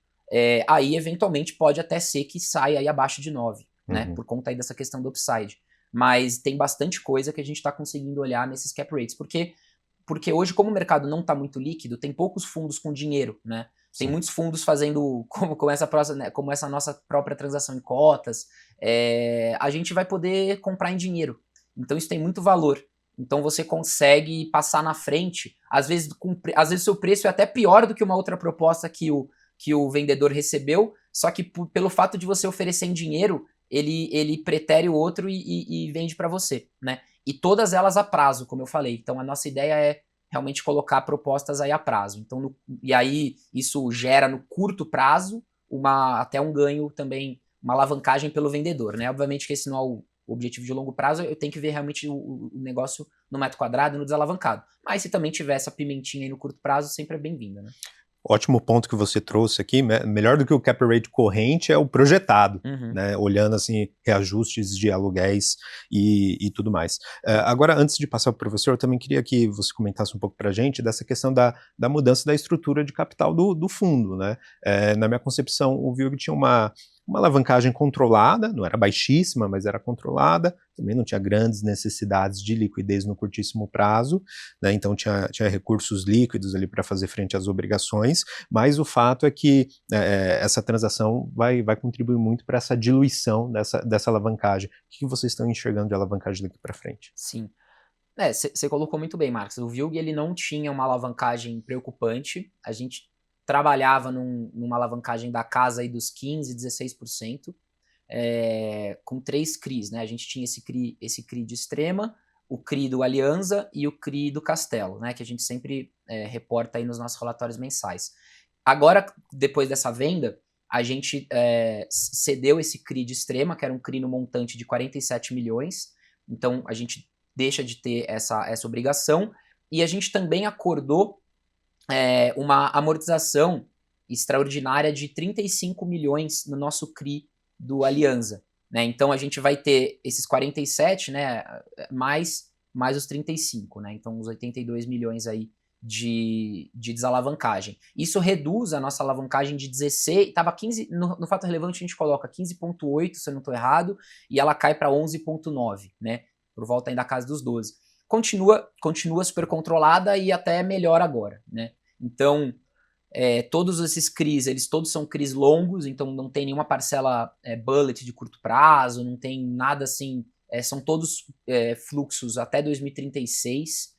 aí eventualmente pode até ser que saia aí abaixo de 9, né? Por conta aí dessa questão do upside. Mas tem bastante coisa que a gente está conseguindo olhar nesses cap rates. Porque hoje, como o mercado não está muito líquido, tem poucos fundos com dinheiro, né? Tem muitos fundos fazendo como essa nossa própria transação em cotas. A gente vai poder comprar em dinheiro. Então isso tem muito valor. Então você consegue passar na frente. Às vezes o seu preço é até pior do que uma outra proposta que o vendedor recebeu, só que pelo fato de você oferecer em dinheiro, ele pretere o outro e vende para você, né? E todas elas a prazo, como eu falei. Então a nossa ideia é realmente colocar propostas aí a prazo. Então, e aí isso gera no curto prazo até um ganho também, uma alavancagem pelo vendedor, né? Obviamente que esse não é o objetivo de longo prazo, eu tenho que ver realmente o negócio no metro quadrado, no desalavancado. Mas se também tiver essa pimentinha aí no curto prazo, sempre é bem-vinda, né? Ótimo ponto que você trouxe aqui, melhor do que o cap rate corrente é o projetado, né, olhando assim reajustes de aluguéis e tudo mais. Agora, antes de passar para o professor, eu também queria que você comentasse um pouco para a gente dessa questão da mudança da estrutura de capital do fundo, né? Na minha concepção, o VILG tinha uma alavancagem controlada, não era baixíssima, mas era controlada, também não tinha grandes necessidades de liquidez no curtíssimo prazo, né? Então tinha recursos líquidos ali para fazer frente às obrigações, mas o fato é que essa transação vai contribuir muito para essa diluição dessa alavancagem. O que vocês estão enxergando de alavancagem daqui para frente? Sim. Você colocou muito bem, Marcos. O VILG ele não tinha uma alavancagem preocupante. A gente trabalhava numa alavancagem da casa aí dos 15%, 16%, com 3 CRIs, né? A gente tinha esse CRI de Extrema, o CRI do Alianza e o CRI do Castelo, né? Que a gente sempre reporta aí nos nossos relatórios mensais. Agora, depois dessa venda, a gente cedeu esse CRI de Extrema, que era um CRI no montante de 47 milhões. Então, a gente deixa de ter essa obrigação. E a gente também acordou uma amortização extraordinária de 35 milhões no nosso CRI do Alianza, né? Então a gente vai ter esses 47, né, mais os 35, né? Então os 82 milhões aí de desalavancagem. Isso reduz a nossa alavancagem de 16, estava 15, no fato relevante a gente coloca 15,8, se eu não estou errado, e ela cai para 11,9, né? Por volta ainda da casa dos 12. Continua super controlada e até melhor agora, né? Então, todos esses CRIs, eles todos são CRIs longos, então não tem nenhuma parcela bullet de curto prazo, não tem nada assim, são todos fluxos até 2036.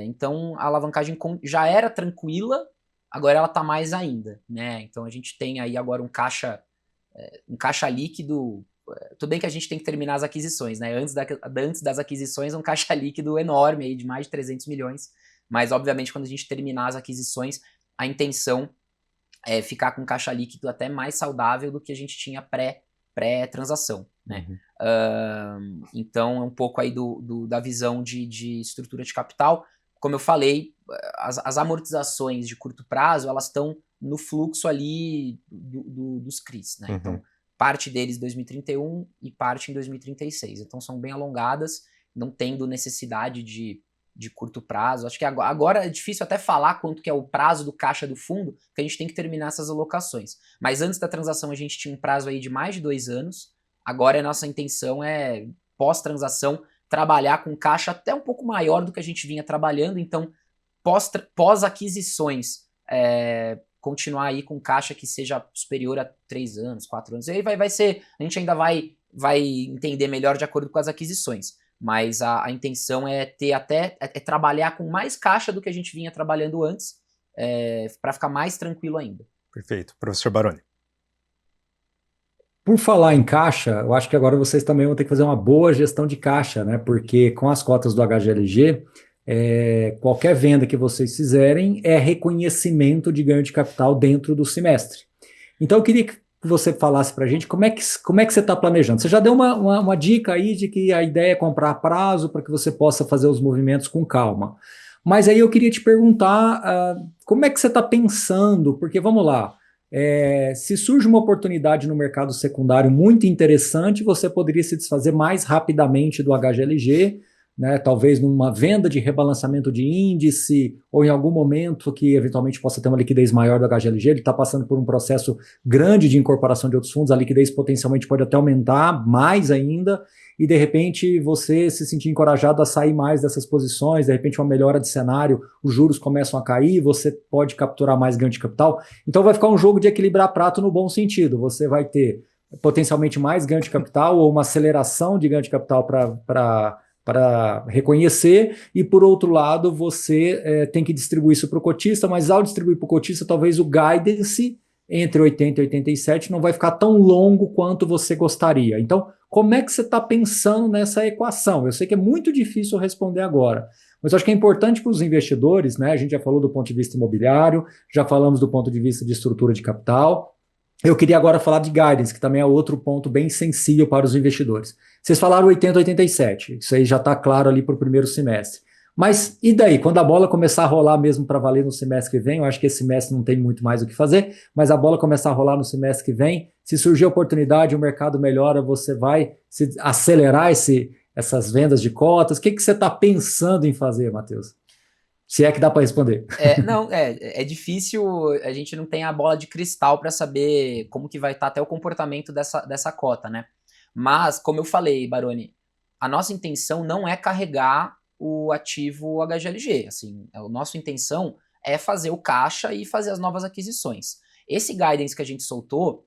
Então a alavancagem já era tranquila, agora ela está mais ainda, né? Então a gente tem aí agora um caixa líquido. Tudo bem que a gente tem que terminar as aquisições, né? Antes das aquisições, um caixa líquido enorme aí de mais de 300 milhões. Mas, obviamente, quando a gente terminar as aquisições, a intenção é ficar com um caixa líquido até mais saudável do que a gente tinha pré-transação, né? Então, é um pouco aí da visão de estrutura de capital. Como eu falei, as amortizações de curto prazo, elas estão no fluxo ali dos CRIs, né? Então, parte deles em 2031 e parte em 2036. Então, são bem alongadas, não tendo necessidade de curto prazo. Acho que agora é difícil até falar quanto que é o prazo do caixa do fundo, porque a gente tem que terminar essas alocações. Mas antes da transação a gente tinha um prazo aí de mais de 2 anos. Agora a nossa intenção é, pós-transação, trabalhar com caixa até um pouco maior do que a gente vinha trabalhando. Então, pós-aquisições, continuar aí com caixa que seja superior a 3 anos, 4 anos. E aí vai ser, a gente ainda vai entender melhor de acordo com as aquisições. Mas a intenção é ter trabalhar com mais caixa do que a gente vinha trabalhando antes, para ficar mais tranquilo ainda. Perfeito. Professor Baroni. Por falar em caixa, eu acho que agora vocês também vão ter que fazer uma boa gestão de caixa, né? Porque com as cotas do HGLG, qualquer venda que vocês fizerem é reconhecimento de ganho de capital dentro do semestre. Então eu queria que você falasse para a gente como é que você está planejando. Você já deu uma dica aí de que a ideia é comprar a prazo para que você possa fazer os movimentos com calma. Mas aí eu queria te perguntar como é que você está pensando, porque vamos lá, se surge uma oportunidade no mercado secundário muito interessante, você poderia se desfazer mais rapidamente do HGLG, né, talvez numa venda de rebalançamento de índice, ou em algum momento que eventualmente possa ter uma liquidez maior do HGLG, ele está passando por um processo grande de incorporação de outros fundos, a liquidez potencialmente pode até aumentar mais ainda, e de repente você se sentir encorajado a sair mais dessas posições, de repente uma melhora de cenário, os juros começam a cair, você pode capturar mais ganho de capital, então vai ficar um jogo de equilibrar prato no bom sentido, você vai ter potencialmente mais ganho de capital ou uma aceleração de ganho de capital para reconhecer, e por outro lado você tem que distribuir isso para o cotista, mas ao distribuir para o cotista, talvez o guidance entre 80 e 87 não vai ficar tão longo quanto você gostaria. Então, como é que você está pensando nessa equação? Eu sei que é muito difícil responder agora, mas eu acho que é importante para os investidores, né? A gente já falou do ponto de vista imobiliário, já falamos do ponto de vista de estrutura de capital. Eu queria agora falar de guidance, que também é outro ponto bem sensível para os investidores. Vocês falaram 80, 87, isso aí já está claro ali para o primeiro semestre. Mas e daí? Quando a bola começar a rolar mesmo para valer no semestre que vem, eu acho que esse semestre não tem muito mais o que fazer, mas a bola começar a rolar no semestre que vem, se surgir oportunidade, o mercado melhora, você vai acelerar essas vendas de cotas? O que você está pensando em fazer, Matheus? Se é que dá para responder. É difícil, a gente não tem a bola de cristal para saber como que vai estar até o comportamento dessa cota, né? Mas, como eu falei, Baroni, a nossa intenção não é carregar o ativo HGLG, assim, a nossa intenção é fazer o caixa e fazer as novas aquisições. Esse guidance que a gente soltou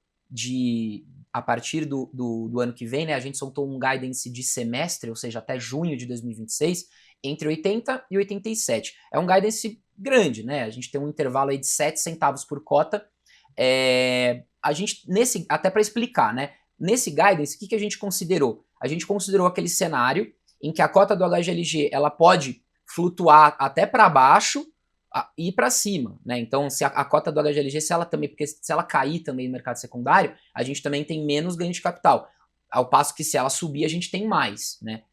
a partir do ano que vem, né, a gente soltou um guidance de semestre, ou seja, até junho de 2026, entre 80 e 87. É um guidance grande, né? A gente tem um intervalo aí de 7 centavos por cota. A gente, até para explicar, né? Nesse guidance, o que a gente considerou? A gente considerou aquele cenário em que a cota do HGLG ela pode flutuar até para baixo e para cima, né? Então, se a cota do HGLG, porque se ela cair também no mercado secundário, a gente também tem menos ganho de capital. Ao passo que se ela subir, a gente tem mais, né?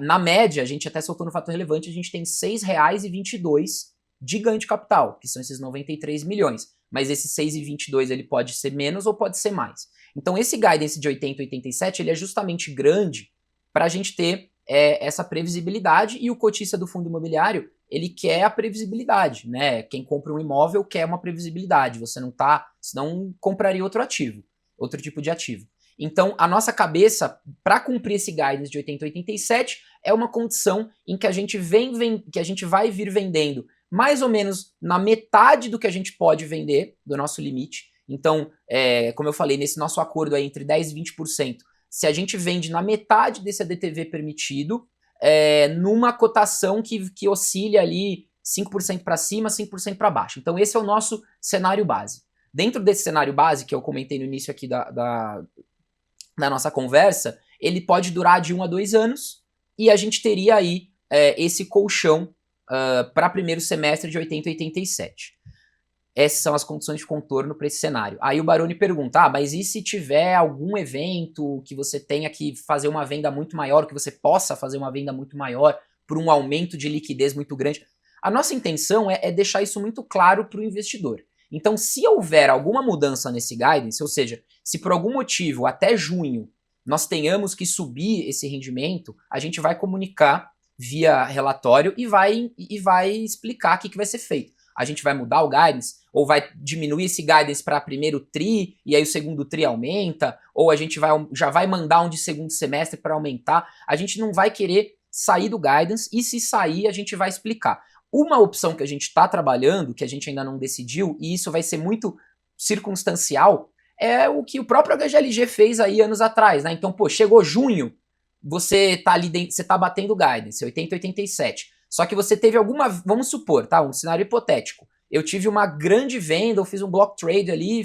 Na média, a gente até soltou no fator relevante, a gente tem R$ 6,22 de ganho de capital, que são esses 93 milhões. Mas esse 6,22 ele pode ser menos ou pode ser mais. Então esse guidance de 80 e 87 ele é justamente grande para a gente ter essa previsibilidade, e o cotista do fundo imobiliário ele quer a previsibilidade, né? Quem compra um imóvel quer uma previsibilidade, você não tá, senão compraria outro ativo, outro tipo de ativo. Então, a nossa cabeça, para cumprir esse guidance de 80 a 87, é uma condição em que a gente que a gente vai vir vendendo mais ou menos na metade do que a gente pode vender, do nosso limite. Então, como eu falei, nesse nosso acordo aí entre 10% e 20%, se a gente vende na metade desse ADTV permitido, numa cotação que oscile ali 5% para cima, 5% para baixo. Então, esse é o nosso cenário base. Dentro desse cenário base, que eu comentei no início aqui da nossa conversa, ele pode durar de 1 a 2 anos e a gente teria aí esse colchão para primeiro semestre de 80 a 87. Essas são as condições de contorno para esse cenário. Aí o Baroni pergunta, mas e se tiver algum evento que você tenha que fazer uma venda muito maior, que você possa fazer uma venda muito maior por um aumento de liquidez muito grande? A nossa intenção é deixar isso muito claro para o investidor. Então, se houver alguma mudança nesse guidance, ou seja, se por algum motivo até junho nós tenhamos que subir esse rendimento, a gente vai comunicar via relatório e vai explicar o que vai ser feito. A gente vai mudar o guidance, ou vai diminuir esse guidance para primeiro TRI, e aí o segundo TRI aumenta, ou a gente já vai mandar um de segundo semestre para aumentar. A gente não vai querer sair do guidance, e se sair, a gente vai explicar. Uma opção que a gente está trabalhando, que a gente ainda não decidiu, e isso vai ser muito circunstancial, é o que o próprio HGLG fez aí anos atrás, né? Então, chegou junho, você tá ali dentro, você tá batendo o guidance, 80, 87. Só que você teve vamos supor, tá? Um cenário hipotético. Eu tive uma grande venda, eu fiz um block trade ali,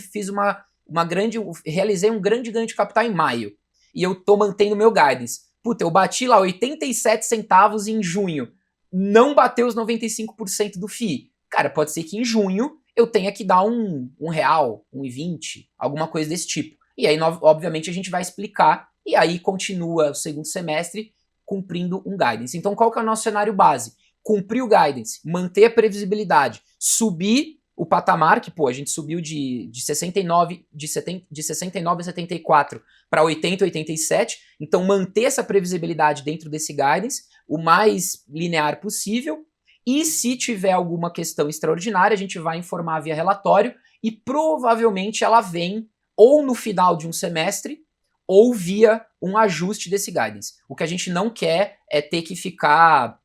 realizei um grande ganho de capital em maio. E eu tô mantendo meu guidance. Puta, eu bati lá 87 centavos em junho. Não bateu os 95% do FII. Cara, pode ser que em junho eu tenha que dar um real, 1,20, alguma coisa desse tipo. E aí, obviamente, a gente vai explicar, e aí continua o segundo semestre cumprindo um guidance. Então, qual que é o nosso cenário base? Cumprir o guidance, manter a previsibilidade, subir o patamar, que a gente subiu de 69 a 74 para 80 a 87, então manter essa previsibilidade dentro desse guidance, o mais linear possível, e se tiver alguma questão extraordinária, a gente vai informar via relatório, e provavelmente ela vem ou no final de um semestre, ou via um ajuste desse guidance. O que a gente não quer é ter que ficar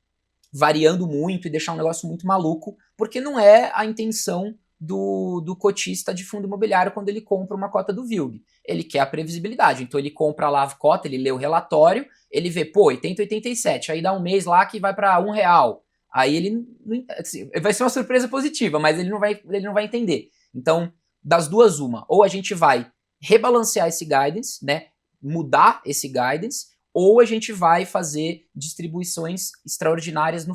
variando muito e deixar um negócio muito maluco, porque não é a intenção do cotista de fundo imobiliário quando ele compra uma cota do VILG. Ele quer a previsibilidade, então ele compra lá a cota, ele lê o relatório, ele vê, 80, 87, aí dá um mês lá que vai para R$1. Aí ele assim, vai ser uma surpresa positiva, mas ele não vai entender. Então, das duas, uma, ou a gente vai rebalancear esse guidance, né, mudar esse guidance, ou a gente vai fazer distribuições extraordinárias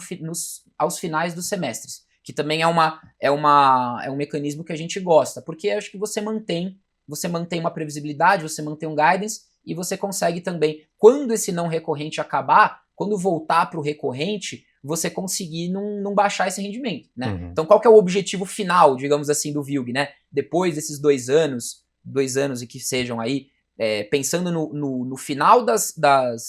aos finais dos semestres, que também é um mecanismo que a gente gosta, porque acho que você mantém uma previsibilidade, você mantém um guidance, e você consegue também, quando esse não recorrente acabar, quando voltar para o recorrente, você conseguir não baixar esse rendimento, né? Uhum. Então, qual que é o objetivo final, digamos assim, do VILG, né? Depois desses 2 anos e que sejam aí, pensando no final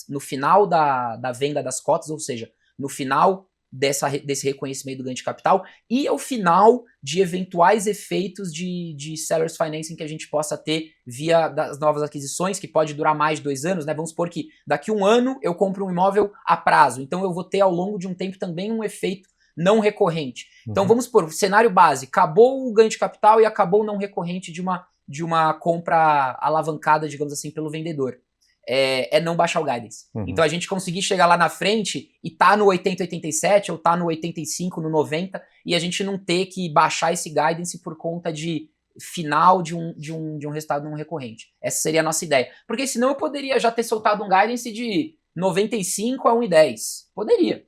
no final da venda das cotas, ou seja, no final desse reconhecimento do ganho de capital e ao final de eventuais efeitos de sellers financing que a gente possa ter via das novas aquisições, que pode durar mais de 2 anos, né? Vamos supor que daqui 1 ano eu compro um imóvel a prazo, então eu vou ter ao longo de um tempo também um efeito não recorrente. Então vamos supor, cenário base, acabou o ganho de capital e acabou o não recorrente de uma compra alavancada, digamos assim, pelo vendedor. Não baixar o guidance. Então a gente conseguir chegar lá na frente e tá no 80, 87, ou tá no 85, no 90, e a gente não ter que baixar esse guidance por conta de final de um resultado não recorrente. Essa seria a nossa ideia. Porque senão eu poderia já ter soltado um guidance de 95 a 1,10. Poderia.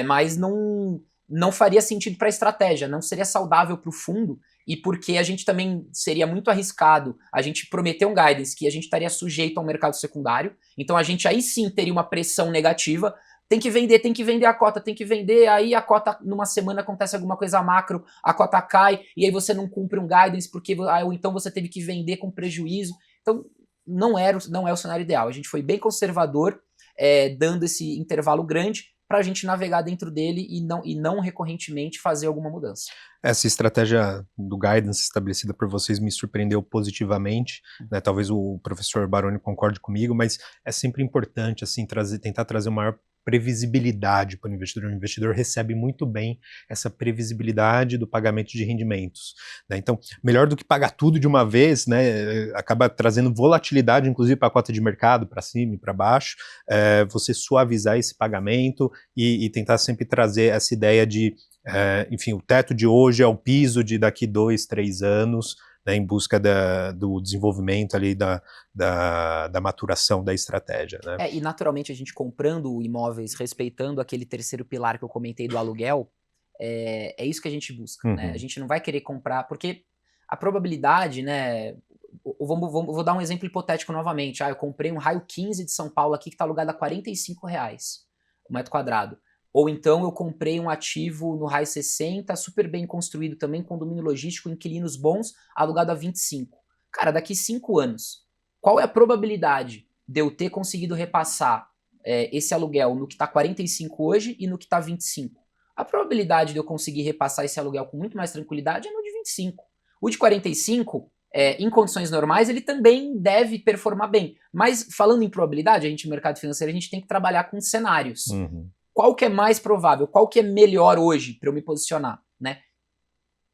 Mas não faria sentido para a estratégia, não seria saudável para o fundo, e porque a gente também seria muito arriscado a gente prometer um guidance que a gente estaria sujeito ao mercado secundário, então a gente aí sim teria uma pressão negativa, tem que vender a cota, tem que vender, aí a cota numa semana acontece alguma coisa macro, a cota cai, e aí você não cumpre um guidance, ou então você teve que vender com prejuízo, então não é o cenário ideal, a gente foi bem conservador, dando esse intervalo grande, para a gente navegar dentro dele e não recorrentemente fazer alguma mudança. Essa estratégia do guidance estabelecida por vocês me surpreendeu positivamente, né? Talvez o professor Baroni concorde comigo, mas é sempre importante assim tentar trazer uma maior previsibilidade para o investidor. O investidor recebe muito bem essa previsibilidade do pagamento de rendimentos, né? Então, melhor do que pagar tudo de uma vez, né? Acaba trazendo volatilidade, inclusive para a cota de mercado, para cima e para baixo, você suavizar esse pagamento e tentar sempre trazer essa ideia de enfim, o teto de hoje é o piso de daqui 2, 3 anos, né, em busca do desenvolvimento ali da maturação da estratégia, né? E naturalmente a gente comprando imóveis, respeitando aquele terceiro pilar que eu comentei do aluguel, é isso que a gente busca, né? A gente não vai querer comprar, porque a probabilidade, né? Vou dar um exemplo hipotético novamente. Eu comprei um raio 15 de São Paulo aqui que está alugado a R$45 o metro quadrado. Ou então eu comprei um ativo no raio 60, super bem construído também, condomínio logístico, inquilinos bons, alugado a 25. Cara, daqui 5 anos, qual é a probabilidade de eu ter conseguido repassar esse aluguel no que está 45 hoje e no que está 25? A probabilidade de eu conseguir repassar esse aluguel com muito mais tranquilidade é no de 25. O de 45, em condições normais, ele também deve performar bem. Mas falando em probabilidade, a gente no mercado financeiro, a gente tem que trabalhar com cenários. Qual que é mais provável? Qual que é melhor hoje para eu me posicionar, né?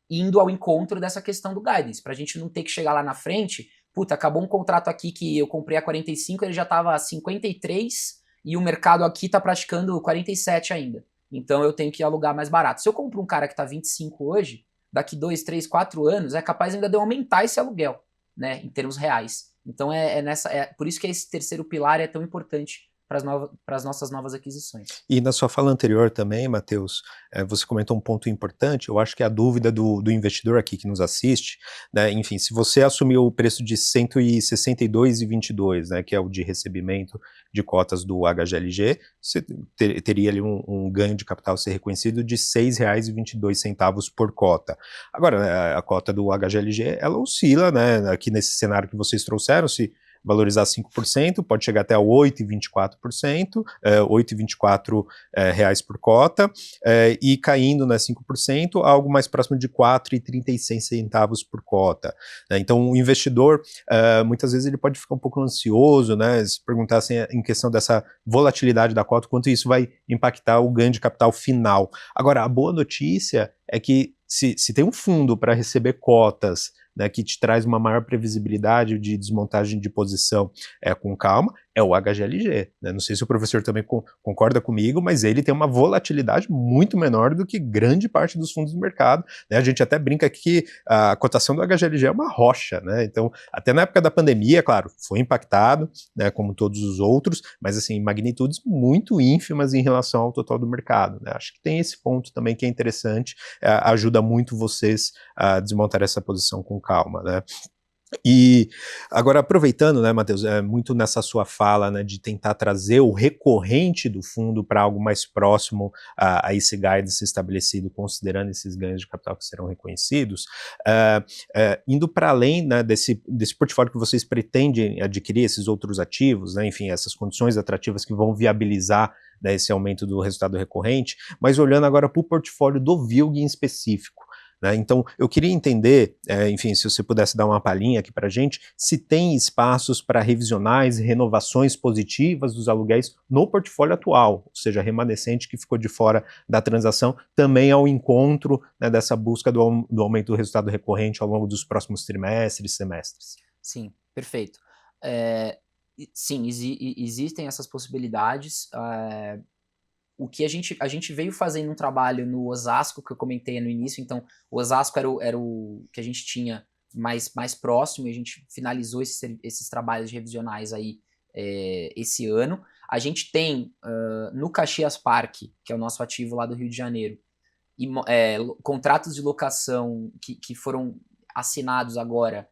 Indo ao encontro dessa questão do guidance, para a gente não ter que chegar lá na frente, puta, acabou um contrato aqui que eu comprei a 45, ele já estava a 53 e o mercado aqui está praticando 47 ainda. Então eu tenho que alugar mais barato. Se eu compro um cara que está 25 hoje, daqui 2, 3, 4 anos, é capaz ainda de eu aumentar esse aluguel, né, em termos reais. Então por isso que esse terceiro pilar é tão importante para as nossas novas aquisições. E na sua fala anterior também, Matheus, você comentou um ponto importante, eu acho que é a dúvida do investidor aqui que nos assiste, né? Enfim, se você assumiu o preço de 162,22, né, que é o de recebimento de cotas do HGLG, você teria ali um ganho de capital a ser reconhecido de R$ 6,22 por cota. Agora, a cota do HGLG, ela oscila, né, aqui nesse cenário que vocês trouxeram, se valorizar 5%, pode chegar até 8,24%, 8,24 reais por cota, e caindo, né, 5%, algo mais próximo de 4,36 centavos por cota. Então, o investidor, muitas vezes ele pode ficar um pouco ansioso, né, se perguntar assim, em questão dessa volatilidade da cota, quanto isso vai impactar o ganho de capital final. Agora, a boa notícia é que se tem um fundo para receber cotas, né, que te traz uma maior previsibilidade de desmontagem de posição com calma, é o HGLG, né? Não sei se o professor também concorda comigo, mas ele tem uma volatilidade muito menor do que grande parte dos fundos do mercado, né? A gente até brinca aqui que a cotação do HGLG é uma rocha, né? Então, até na época da pandemia, claro, foi impactado, né, como todos os outros, mas assim, magnitudes muito ínfimas em relação ao total do mercado, né? Acho que tem esse ponto também que é interessante, ajuda muito vocês a desmontar essa posição com calma, né? E agora aproveitando, né, Matheus, muito nessa sua fala, né, de tentar trazer o recorrente do fundo para algo mais próximo a esse guidance estabelecido, considerando esses ganhos de capital que serão reconhecidos, indo para além, né, desse portfólio que vocês pretendem adquirir, esses outros ativos, né, enfim, essas condições atrativas que vão viabilizar, né, esse aumento do resultado recorrente, mas olhando agora para o portfólio do VILG em específico, né? Então, eu queria entender, enfim, se você pudesse dar uma palhinha aqui para a gente, se tem espaços para revisionais, renovações positivas dos aluguéis no portfólio atual, ou seja, remanescente que ficou de fora da transação, também ao encontro, né, dessa busca do aumento do resultado recorrente ao longo dos próximos trimestres, semestres. Sim, perfeito. Sim, existem essas possibilidades. O que a gente veio fazendo um trabalho no Osasco, que eu comentei no início, então o Osasco era o que a gente tinha mais próximo, e a gente finalizou esses trabalhos revisionais aí esse ano. A gente tem no Caxias Parque, que é o nosso ativo lá do Rio de Janeiro, contratos de locação que foram assinados agora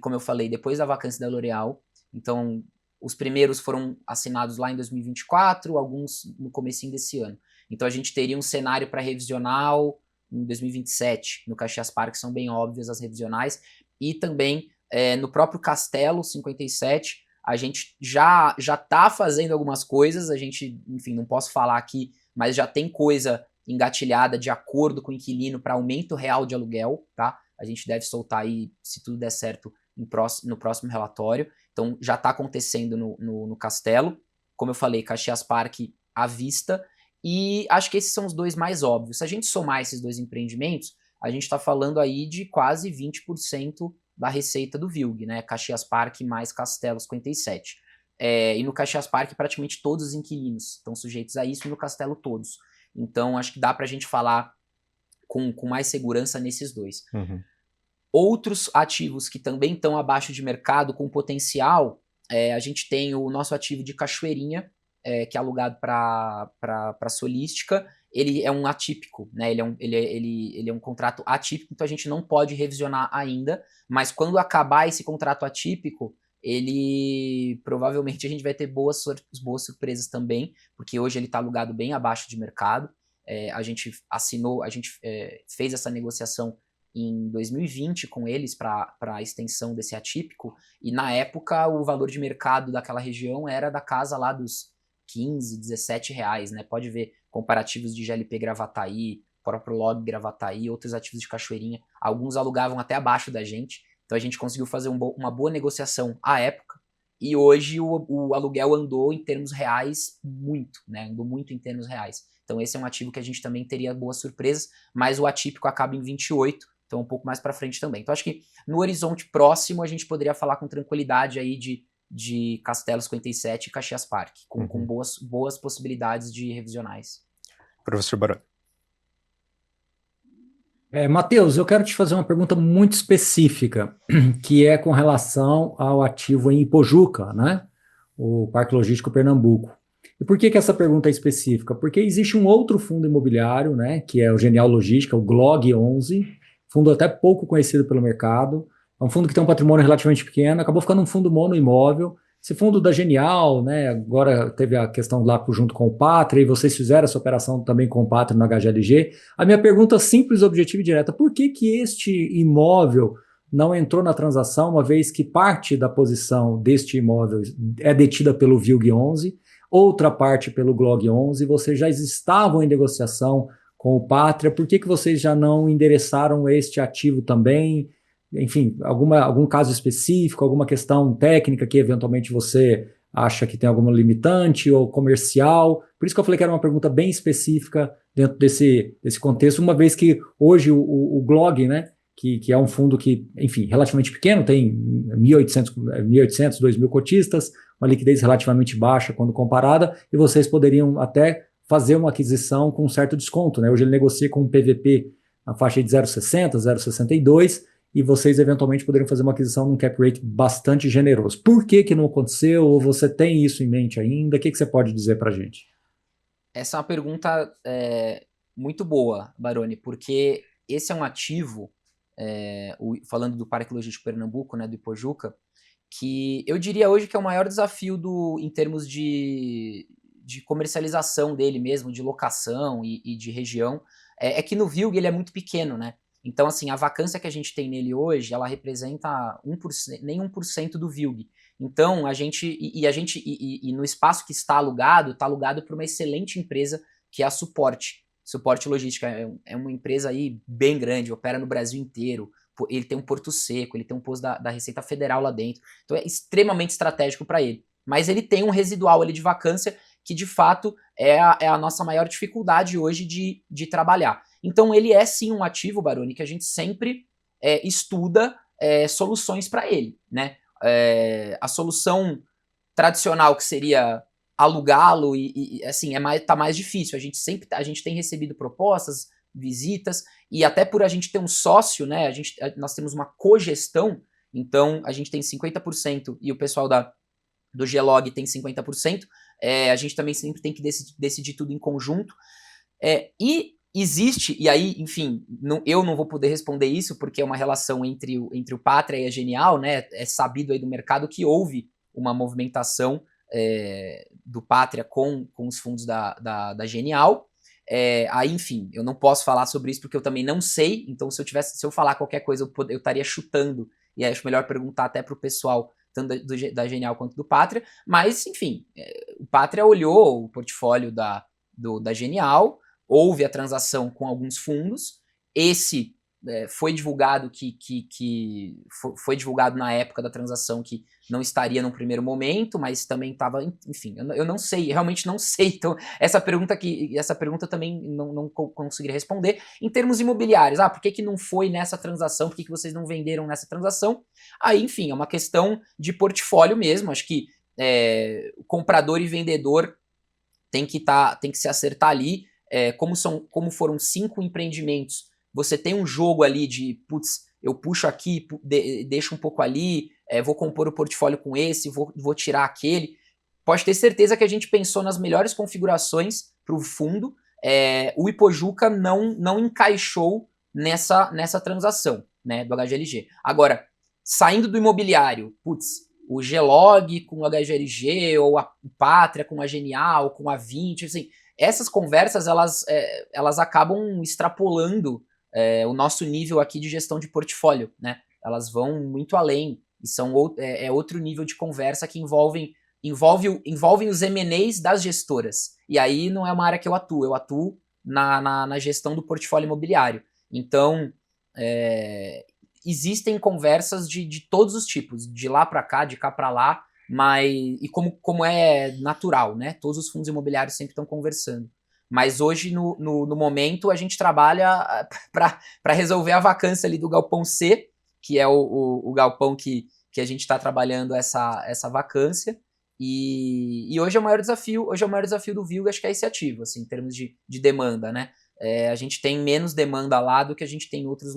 como eu falei, depois da vacância da L'Oréal. Então, os primeiros foram assinados lá em 2024, alguns no comecinho desse ano. Então a gente teria um cenário para revisional em 2027. No Caxias Parque são bem óbvias as revisionais. E também no próprio Castelo 57, a gente já está fazendo algumas coisas, a gente, enfim, não posso falar aqui, mas já tem coisa engatilhada de acordo com o inquilino para aumento real de aluguel, tá? A gente deve soltar aí, se tudo der certo, no próximo relatório. Então, já está acontecendo no Castelo. Como eu falei, Caxias Parque à vista. E acho que esses são os dois mais óbvios. Se a gente somar esses dois empreendimentos, a gente está falando aí de quase 20% da receita do VILG, né? Caxias Parque mais Castelo 57. E no Caxias Parque, praticamente todos os inquilinos estão sujeitos a isso, e no Castelo todos. Então, acho que dá para a gente falar com mais segurança nesses dois. Uhum. Outros ativos que também estão abaixo de mercado, com potencial, a gente tem o nosso ativo de Cachoeirinha, que é alugado para Solística. Ele é um atípico, né? Ele é um contrato atípico, então a gente não pode revisionar ainda, mas quando acabar esse contrato atípico, ele provavelmente a gente vai ter boas surpresas também, porque hoje ele está alugado bem abaixo de mercado. A gente fez essa negociação em 2020 com eles para a extensão desse atípico, e na época o valor de mercado daquela região era da casa lá dos 15, 17 reais, né? Pode ver comparativos de GLP Gravataí, próprio Log Gravataí, outros ativos de Cachoeirinha. Alguns alugavam até abaixo da gente, então a gente conseguiu fazer uma boa negociação à época, e hoje o aluguel andou em termos reais muito, né? Andou muito em termos reais. Então esse é um ativo que a gente também teria boas surpresas, mas o atípico acaba em 28, então um pouco mais para frente também. Então acho que no horizonte próximo a gente poderia falar com tranquilidade aí de Castelo 57 e Caxias Parque, com boas possibilidades de revisionais. Professor Baroni. Matheus, eu quero te fazer uma pergunta muito específica, que é com relação ao ativo em Ipojuca, né? O Parque Logístico Pernambuco. E por que essa pergunta é específica? Porque existe um outro fundo imobiliário, né, que é o Genial Logística, o GLOG 11, fundo até pouco conhecido pelo mercado. É um fundo que tem um patrimônio relativamente pequeno, acabou ficando um fundo monoimóvel. Esse fundo da Genial, né, agora teve a questão lá junto com o Pátria, e vocês fizeram essa operação também com o Pátria no HGLG. A minha pergunta simples, objetiva e direta: por que este imóvel não entrou na transação, uma vez que parte da posição deste imóvel é detida pelo VILG 11, outra parte pelo GLOG 11, vocês já estavam em negociação com o Pátria, por que vocês já não endereçaram este ativo também? Enfim, algum caso específico, alguma questão técnica que eventualmente você acha que tem alguma limitante ou comercial? Por isso que eu falei que era uma pergunta bem específica dentro desse contexto, uma vez que hoje o GLOG, né, que é um fundo que, enfim, relativamente pequeno, tem 1.800, 2.000 cotistas, uma liquidez relativamente baixa quando comparada, e vocês poderiam até fazer uma aquisição com um certo desconto, né? Hoje ele negocia com um PVP na faixa de 0,60, 0,62, e vocês eventualmente poderiam fazer uma aquisição num cap rate bastante generoso. Por que não aconteceu? Ou você tem isso em mente ainda? O que você pode dizer para a gente? Essa é uma pergunta muito boa, Baroni, porque esse é um ativo, falando do Parque Logístico Pernambuco, né, do Ipojuca, que eu diria hoje que é o maior desafio em termos de comercialização dele mesmo, de locação e de região, é que no VILG ele é muito pequeno, né? Então, assim, a vacância que a gente tem nele hoje, ela representa 1%, nem 1% do VILG. Então, no espaço que está alugado por uma excelente empresa, que é a Suporte Logística. É uma empresa aí bem grande, opera no Brasil inteiro. Ele tem um porto seco, ele tem um posto da Receita Federal lá dentro. Então, é extremamente estratégico para ele. Mas ele tem um residual ali de vacância que, de fato, é a nossa maior dificuldade hoje de trabalhar. Então, ele é sim um ativo, Baroni, que a gente sempre estuda soluções para ele, né? A solução tradicional, que seria alugá-lo, assim, tá mais difícil. A gente tem recebido propostas, visitas, e até por a gente ter um sócio, né? Nós temos uma cogestão, então a gente tem 50% e o pessoal do Glog tem 50%. A gente também sempre tem que decidir tudo em conjunto. E existe, e aí, enfim, eu não vou poder responder isso, porque é uma relação entre o Pátria e a Genial, né? É sabido aí do mercado que houve uma movimentação do Pátria com os fundos da Genial. Aí, enfim, eu não posso falar sobre isso porque eu também não sei, então se eu falar qualquer coisa, eu estaria chutando, e acho melhor perguntar até para o pessoal tanto da Genial quanto do Pátria, mas, enfim, o Pátria olhou o portfólio da Genial, houve a transação com alguns fundos, esse foi divulgado foi divulgado na época da transação que não estaria no primeiro momento, mas também estava, enfim, eu não sei, realmente não sei. Então, essa pergunta também não conseguiria responder. Em termos imobiliários, por que não foi nessa transação? Por que vocês não venderam nessa transação? Aí, enfim, é uma questão de portfólio mesmo. Acho que comprador e vendedor tem que se acertar ali. Como foram 5 empreendimentos, você tem um jogo ali de, eu puxo aqui, deixo um pouco ali, vou compor o portfólio com esse, vou tirar aquele. Pode ter certeza que a gente pensou nas melhores configurações para o fundo. O Ipojuca não encaixou nessa transação, né, do HGLG. Agora, saindo do imobiliário, o Glog com o HGLG, ou o Pátria com a Genial, com a 20, assim, essas conversas elas acabam extrapolando o nosso nível aqui de gestão de portfólio, né? Elas vão muito além e são outro nível de conversa que envolvem os M&As das gestoras. E aí não é uma área que eu atuo na gestão do portfólio imobiliário. Então, existem conversas de todos os tipos, de lá para cá, de cá para lá, e como é natural, né? Todos os fundos imobiliários sempre estão conversando. Mas hoje, no momento, a gente trabalha para resolver a vacância ali do Galpão C, que é o galpão que a gente está trabalhando essa vacância. E hoje é o maior desafio do VILG, acho que é esse ativo, assim, em termos de demanda, né? A gente tem menos demanda lá do que a gente tem em outras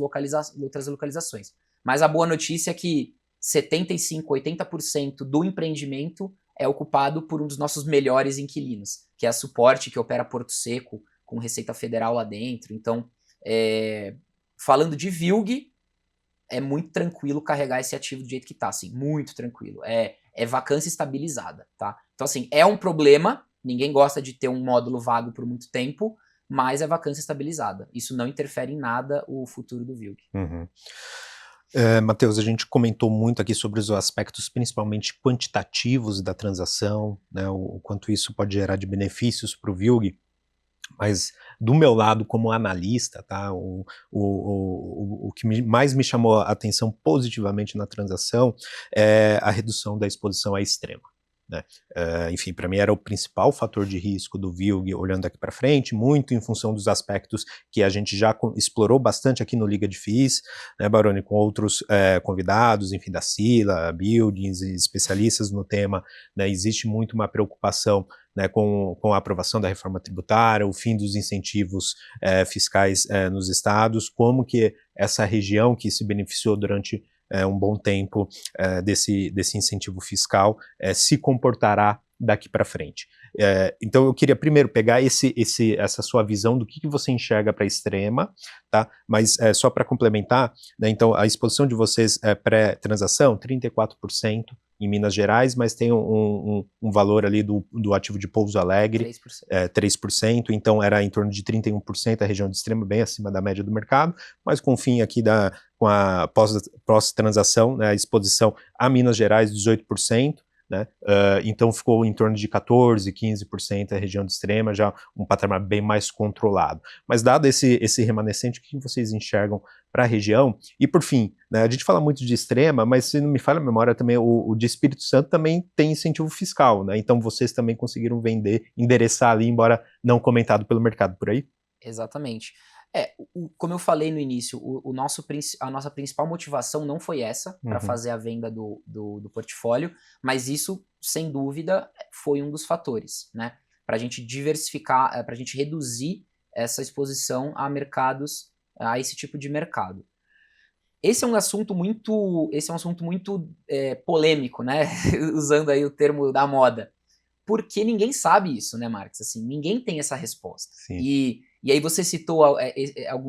localizações. Mas a boa notícia é que 75%, 80% do empreendimento é ocupado por um dos nossos melhores inquilinos, que é a Suporte, que opera Porto Seco, com Receita Federal lá dentro. Então, falando de VILG, é muito tranquilo carregar esse ativo do jeito que tá, assim, muito tranquilo. É vacância estabilizada, tá? Então, assim, é um problema, ninguém gosta de ter um módulo vago por muito tempo, mas é vacância estabilizada. Isso não interfere em nada o futuro do VILG. Uhum. Matheus, a gente comentou muito aqui sobre os aspectos principalmente quantitativos da transação, né, o quanto isso pode gerar de benefícios para o VILG, mas do meu lado como analista, tá, o que mais me chamou a atenção positivamente na transação é a redução da exposição à extrema. Né? Enfim, para mim era o principal fator de risco do VILG olhando aqui para frente, muito em função dos aspectos que a gente já explorou bastante aqui no Liga de FIIs, né, Baroni, com outros convidados, enfim, da Sila, Buildings e especialistas no tema, né, existe muito uma preocupação, né, com a aprovação da reforma tributária, o fim dos incentivos fiscais nos estados, como que essa região que se beneficiou durante um bom tempo desse incentivo fiscal se comportará daqui para frente. Então eu queria primeiro pegar essa sua visão do que você enxerga para a extrema, tá? Mas só para complementar, né, então a exposição de vocês pré-transação, 34% em Minas Gerais, mas tem um valor ali do ativo de Pouso Alegre, 3%, então era em torno de 31% a região de extrema, bem acima da média do mercado, mas com o fim aqui com a pós-transação, né, a exposição a Minas Gerais, 18%, né? Então ficou em torno de 14%, 15% a região de extrema, já um patamar bem mais controlado. Mas dado esse remanescente, o que vocês enxergam para a região? E por fim, né, a gente fala muito de extrema, mas se não me falha a memória também, o de Espírito Santo também tem incentivo fiscal, né? Então vocês também conseguiram endereçar ali, embora não comentado pelo mercado por aí? Exatamente. Como eu falei no início, a nossa principal motivação não foi essa, para fazer a venda do portfólio, mas isso, sem dúvida, foi um dos fatores, né? Para a gente diversificar, para a gente reduzir essa exposição a esse tipo de mercado. Esse é um assunto muito polêmico, né? Usando aí o termo da moda. Porque ninguém sabe isso, né, Marcos? Assim, ninguém tem essa resposta. Sim. E aí você citou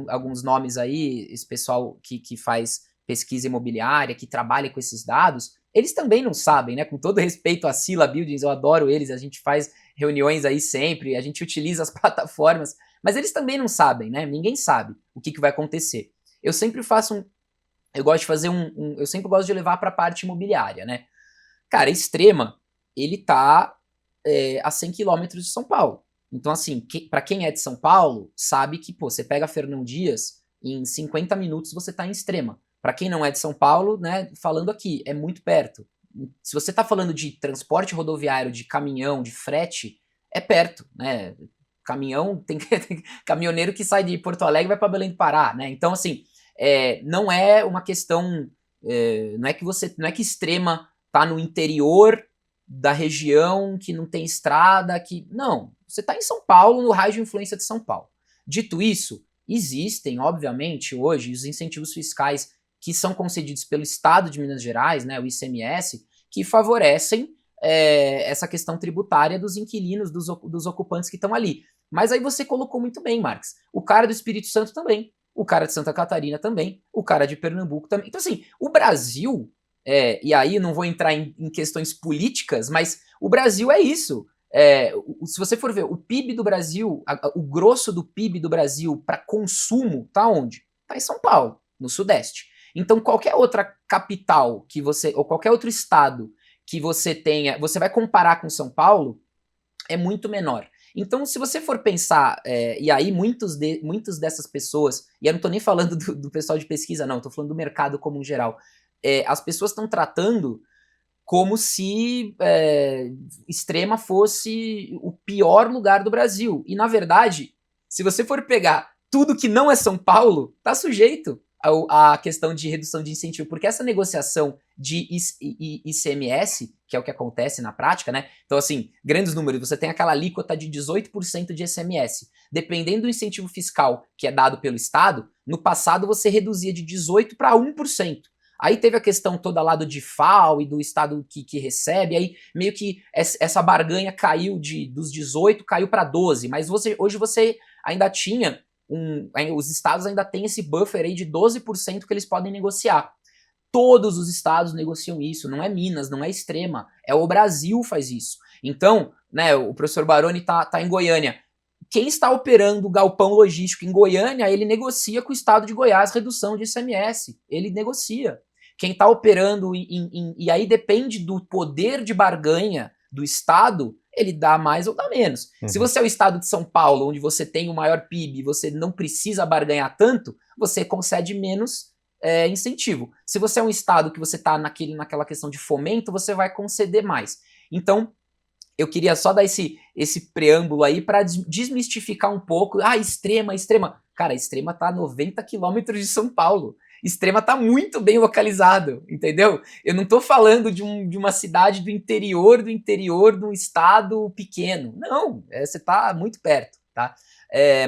alguns nomes aí, esse pessoal que faz pesquisa imobiliária, que trabalha com esses dados, eles também não sabem, né? Com todo respeito à Sila Buildings, eu adoro eles, a gente faz reuniões aí sempre, a gente utiliza as plataformas, mas eles também não sabem, né? Ninguém sabe o que vai acontecer. Eu sempre gosto de fazer eu sempre gosto de levar para a parte imobiliária, né? Cara, Extrema, ele tá a 100 quilômetros de São Paulo. Então, assim, para quem é de São Paulo, sabe que, pô, você pega Fernão Dias, em 50 minutos você tá em Extrema. Para quem não é de São Paulo, né, falando aqui, é muito perto. Se você tá falando de transporte rodoviário, de caminhão, de frete, é perto, né? Caminhão, tem caminhoneiro que sai de Porto Alegre e vai para Belém do Pará, né? Então, assim, não é uma questão, não é que Extrema tá no interior da região que não tem estrada, que não, você está em São Paulo, no raio de influência de São Paulo. Dito isso, existem, obviamente, hoje os incentivos fiscais que são concedidos pelo Estado de Minas Gerais, né, o ICMS, que favorecem essa questão tributária dos inquilinos, dos ocupantes que estão ali. Mas aí você colocou muito bem, Marx. O cara do Espírito Santo também, o cara de Santa Catarina também, o cara de Pernambuco também. Então, assim, o Brasil, e aí não vou entrar em questões políticas, mas o Brasil é isso. Se você for ver o PIB do Brasil, o grosso do PIB do Brasil para consumo, tá onde? Tá em São Paulo, no Sudeste. Então, qualquer outra capital que você, ou qualquer outro estado que você tenha, você vai comparar com São Paulo, é muito menor. Então, se você for pensar, e aí muitas dessas pessoas, e eu não estou nem falando do pessoal de pesquisa, não, estou falando do mercado como um geral, as pessoas estão tratando como se Extrema fosse o pior lugar do Brasil. E, na verdade, se você for pegar tudo que não é São Paulo, tá sujeito a questão de redução de incentivo, porque essa negociação de ICMS, que é o que acontece na prática, né? Então, assim, grandes números, você tem aquela alíquota de 18% de ICMS. Dependendo do incentivo fiscal que é dado pelo Estado, no passado você reduzia de 18% para 1%. Aí teve a questão toda lá do DIFAL e do Estado que recebe, aí meio que essa barganha caiu dos 18, caiu para 12, mas hoje você ainda tinha os estados ainda têm esse buffer aí de 12% que eles podem negociar. Todos os estados negociam isso, não é Minas, não é Extrema, é o Brasil faz isso. Então, né, o professor Baroni tá em Goiânia. Quem está operando o galpão logístico em Goiânia, ele negocia com o estado de Goiás redução de ICMS, ele negocia. Quem está operando, e aí depende do poder de barganha do estado, ele dá mais ou dá menos. Uhum. Se você é o estado de São Paulo, onde você tem o maior PIB, você não precisa barganhar tanto, você concede menos incentivo. Se você é um estado que você está naquela questão de fomento, você vai conceder mais. Então, eu queria só dar esse preâmbulo aí para desmistificar um pouco. Extrema. Cara, Extrema tá a 90 quilômetros de São Paulo. Extrema tá muito bem localizado, entendeu? Eu não tô falando de uma cidade do interior de um estado pequeno. Não, você tá muito perto, tá?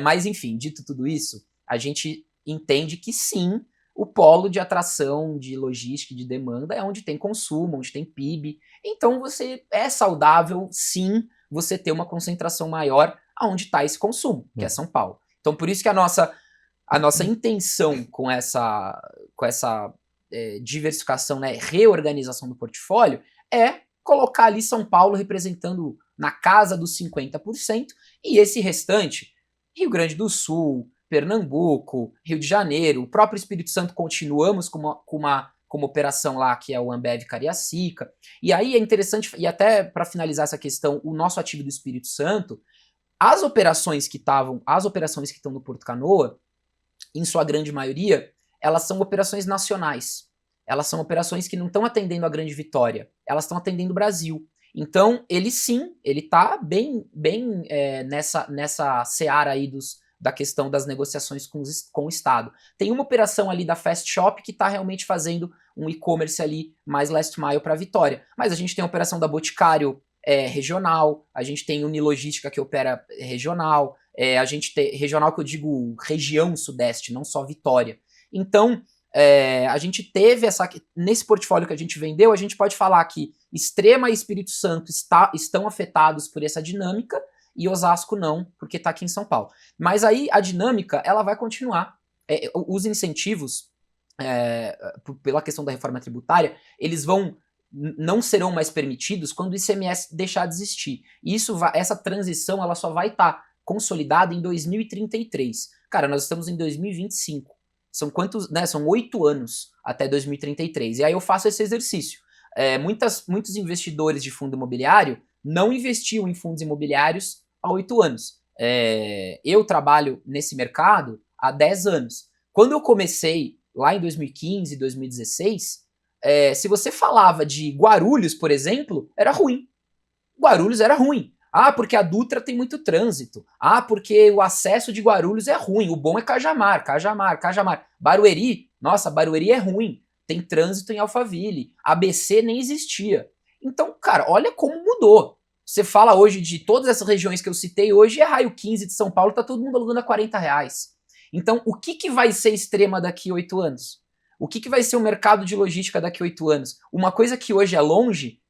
Mas, enfim, dito tudo isso, a gente entende que sim, o polo de atração, de logística e de demanda é onde tem consumo, onde tem PIB. Então, é saudável, sim, você ter uma concentração maior aonde está esse consumo, que é São Paulo. Então, por isso que a nossa intenção com essa diversificação, né, reorganização do portfólio, é colocar ali São Paulo representando na casa dos 50%, e esse restante, Rio Grande do Sul, Pernambuco, Rio de Janeiro, o próprio Espírito Santo, continuamos com uma operação lá, que é o Ambev Cariacica. E aí é interessante, e até para finalizar essa questão, o nosso ativo do Espírito Santo, as operações que estão no Porto Canoa, em sua grande maioria, elas são operações nacionais. Elas são operações que não estão atendendo a Grande Vitória, elas estão atendendo o Brasil. Então, ele está bem nessa seara aí da questão das negociações com o Estado. Tem uma operação ali da Fast Shop que está realmente fazendo um e-commerce ali mais last mile para Vitória. Mas a gente tem a operação da Boticário regional, a gente tem Unilogística que opera regional, a gente tem regional que eu digo região sudeste, não só Vitória. Então, a gente teve nesse portfólio que a gente vendeu, a gente pode falar que Extrema e Espírito Santo estão afetados por essa dinâmica, e Osasco não, porque está aqui em São Paulo. Mas aí a dinâmica, ela vai continuar. Os incentivos, pela questão da reforma tributária, eles não serão mais permitidos quando o ICMS deixar de existir. E essa transição ela só vai estar consolidada em 2033. Cara, nós estamos em 2025. São quantos, né? São 8 anos até 2033. E aí eu faço esse exercício. muitos investidores de fundo imobiliário não investiam em fundos imobiliários há 8 anos. Eu trabalho nesse mercado há 10 anos. Quando eu comecei lá em 2015, 2016, se você falava de Guarulhos, por exemplo, era ruim. Guarulhos era ruim. Ah, porque a Dutra tem muito trânsito. Ah, porque o acesso de Guarulhos é ruim. O bom é Cajamar. Barueri, nossa, Barueri é ruim. Tem trânsito em Alphaville. ABC nem existia. Então, cara, olha como mudou. Você fala hoje de todas essas regiões que eu citei hoje, raio 15 de São Paulo, tá todo mundo alugando a R$40. Então, o que vai ser Extrema daqui a 8 anos? O que vai ser o mercado de logística daqui a 8 anos? Uma coisa que hoje é longe,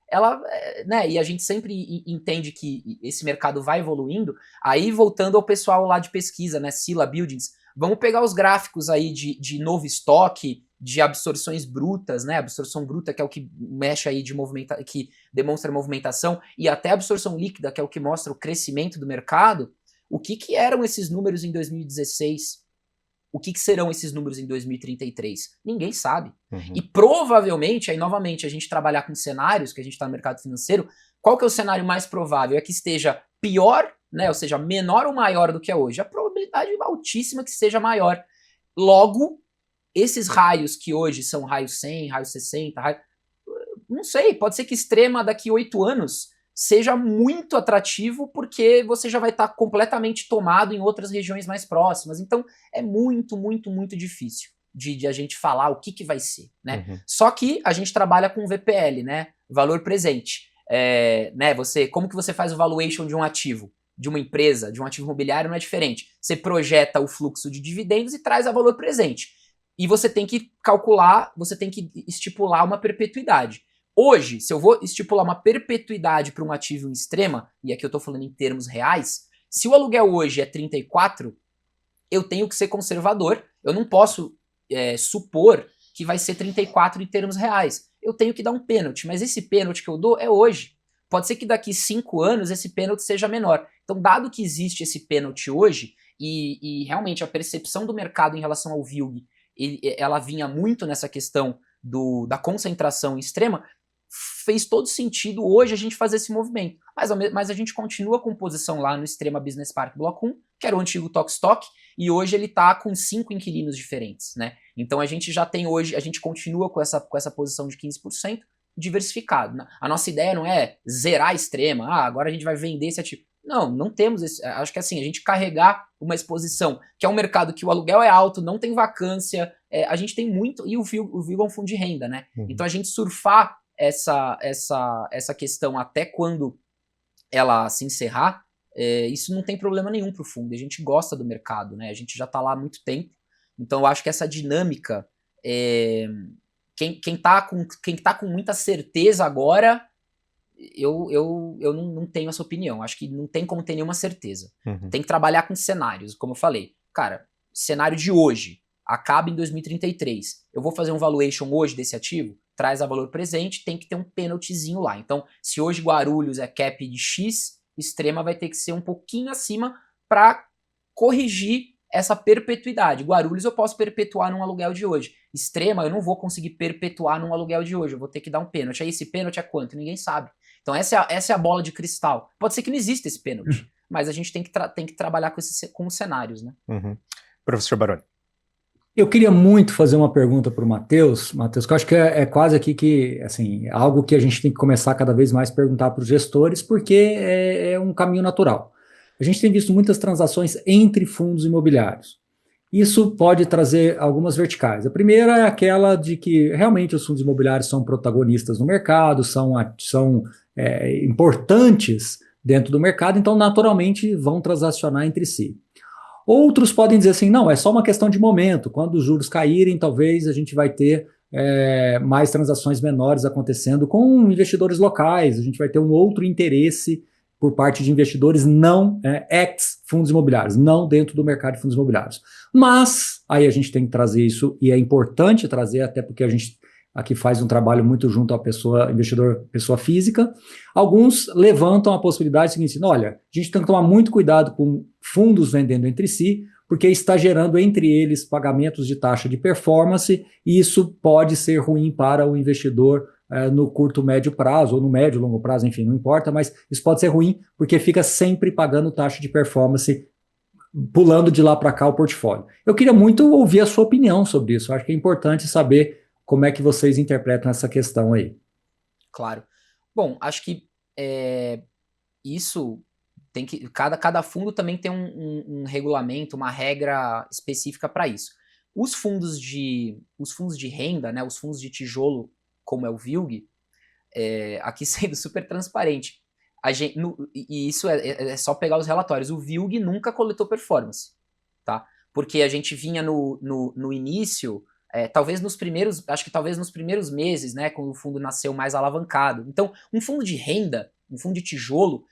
e a gente sempre entende que esse mercado vai evoluindo. Aí, voltando ao pessoal lá de pesquisa, né, Sila Buildings, vamos pegar os gráficos aí de novo estoque, de absorções brutas, né, absorção bruta, que é o que mexe aí que demonstra movimentação, e até absorção líquida, que é o que mostra o crescimento do mercado. O que eram esses números em 2016? O que serão esses números em 2033? Ninguém sabe. Uhum. E provavelmente, aí novamente, a gente trabalhar com cenários, que a gente está no mercado financeiro, qual que é o cenário mais provável? É que esteja pior, né, ou seja, menor ou maior do que é hoje? A probabilidade é altíssima que seja maior. Logo, esses raios que hoje são raio 100, raio 60, não sei, pode ser que Extrema daqui a 8 anos seja muito atrativo porque você já vai estar completamente tomado em outras regiões mais próximas. Então, é muito, muito, muito difícil de a gente falar o que vai ser, né? Uhum. Só que a gente trabalha com VPL, né? Valor presente. Como que você faz o valuation de um ativo? De uma empresa, de um ativo imobiliário, não é diferente. Você projeta o fluxo de dividendos e traz a valor presente. E você tem que calcular, você tem que estipular uma perpetuidade. Hoje, se eu vou estipular uma perpetuidade para um ativo em Extrema, e aqui eu estou falando em termos reais, se o aluguel hoje é 34, eu tenho que ser conservador, eu não posso supor que vai ser 34 em termos reais. Eu tenho que dar um pênalti, mas esse pênalti que eu dou é hoje. Pode ser que daqui 5 anos esse pênalti seja menor. Então, dado que existe esse pênalti hoje, e realmente a percepção do mercado em relação ao VILG, ela vinha muito nessa questão da concentração Extrema, fez todo sentido hoje a gente fazer esse movimento. Mas a gente continua com posição lá no Extrema Business Park Block 1, que era o antigo Tokstok, e hoje ele está com 5 inquilinos diferentes, né? Então a gente já tem hoje, a gente continua com essa posição de 15% diversificado. A nossa ideia não é zerar a Extrema, agora a gente vai vender esse ativo. Não temos esse. Acho que assim, a gente carregar uma exposição, que é um mercado que o aluguel é alto, não tem vacância, a gente tem muito, e o VILG é um fundo de renda, né? Uhum. Então a gente surfar essa questão até quando ela se encerrar, isso não tem problema nenhum para o fundo. A gente gosta do mercado, né? A gente já está lá há muito tempo. Então eu acho que essa dinâmica, quem tá com muita certeza agora, eu não tenho essa opinião. Acho que não tem como ter nenhuma certeza. Uhum. Tem que trabalhar com cenários, como eu falei. Cara, cenário de hoje acaba em 2033. Eu vou fazer um valuation hoje desse ativo? Traz a valor presente, tem que ter um pênaltizinho lá. Então, se hoje Guarulhos é cap de X, Extrema vai ter que ser um pouquinho acima para corrigir essa perpetuidade. Guarulhos eu posso perpetuar num aluguel de hoje. Extrema eu não vou conseguir perpetuar num aluguel de hoje. Eu vou ter que dar um pênalti. Aí esse pênalti é quanto? Ninguém sabe. Então essa é a bola de cristal. Pode ser que não exista esse pênalti, mas a gente tem que trabalhar com os cenários, né? Uhum. Professor Baroni. Eu queria muito fazer uma pergunta para o Matheus, que eu acho que é quase aqui que, assim, algo que a gente tem que começar cada vez mais a perguntar para os gestores, porque é um caminho natural. A gente tem visto muitas transações entre fundos imobiliários. Isso pode trazer algumas verticais. A primeira é aquela de que realmente os fundos imobiliários são protagonistas no mercado, são importantes dentro do mercado, então naturalmente vão transacionar entre si. Outros podem dizer assim, não, é só uma questão de momento, quando os juros caírem, talvez a gente vai ter mais transações menores acontecendo com investidores locais, a gente vai ter um outro interesse por parte de investidores não ex-fundos imobiliários, não dentro do mercado de fundos imobiliários. Mas, aí a gente tem que trazer isso, e é importante trazer, até porque a gente aqui faz um trabalho muito junto à investidor, pessoa física. Alguns levantam a possibilidade seguinte, olha, a gente tem que tomar muito cuidado com fundos vendendo entre si, porque está gerando entre eles pagamentos de taxa de performance, e isso pode ser ruim para o investidor no curto, médio prazo, ou no médio, longo prazo, enfim, não importa, mas isso pode ser ruim, porque fica sempre pagando taxa de performance, pulando de lá para cá o portfólio. Eu queria muito ouvir a sua opinião sobre isso, eu acho que é importante saber como é que vocês interpretam essa questão aí. Claro. Bom, acho que isso tem que. Cada fundo também tem um regulamento, uma regra específica para isso. Os fundos de renda, né, os fundos de tijolo, como é o VILG, aqui sendo super transparente, e isso é só pegar os relatórios. O VILG nunca coletou performance, tá? Porque a gente vinha no início, talvez nos primeiros meses, né, quando o fundo nasceu mais alavancado. Então, um fundo de renda, um fundo de tijolo,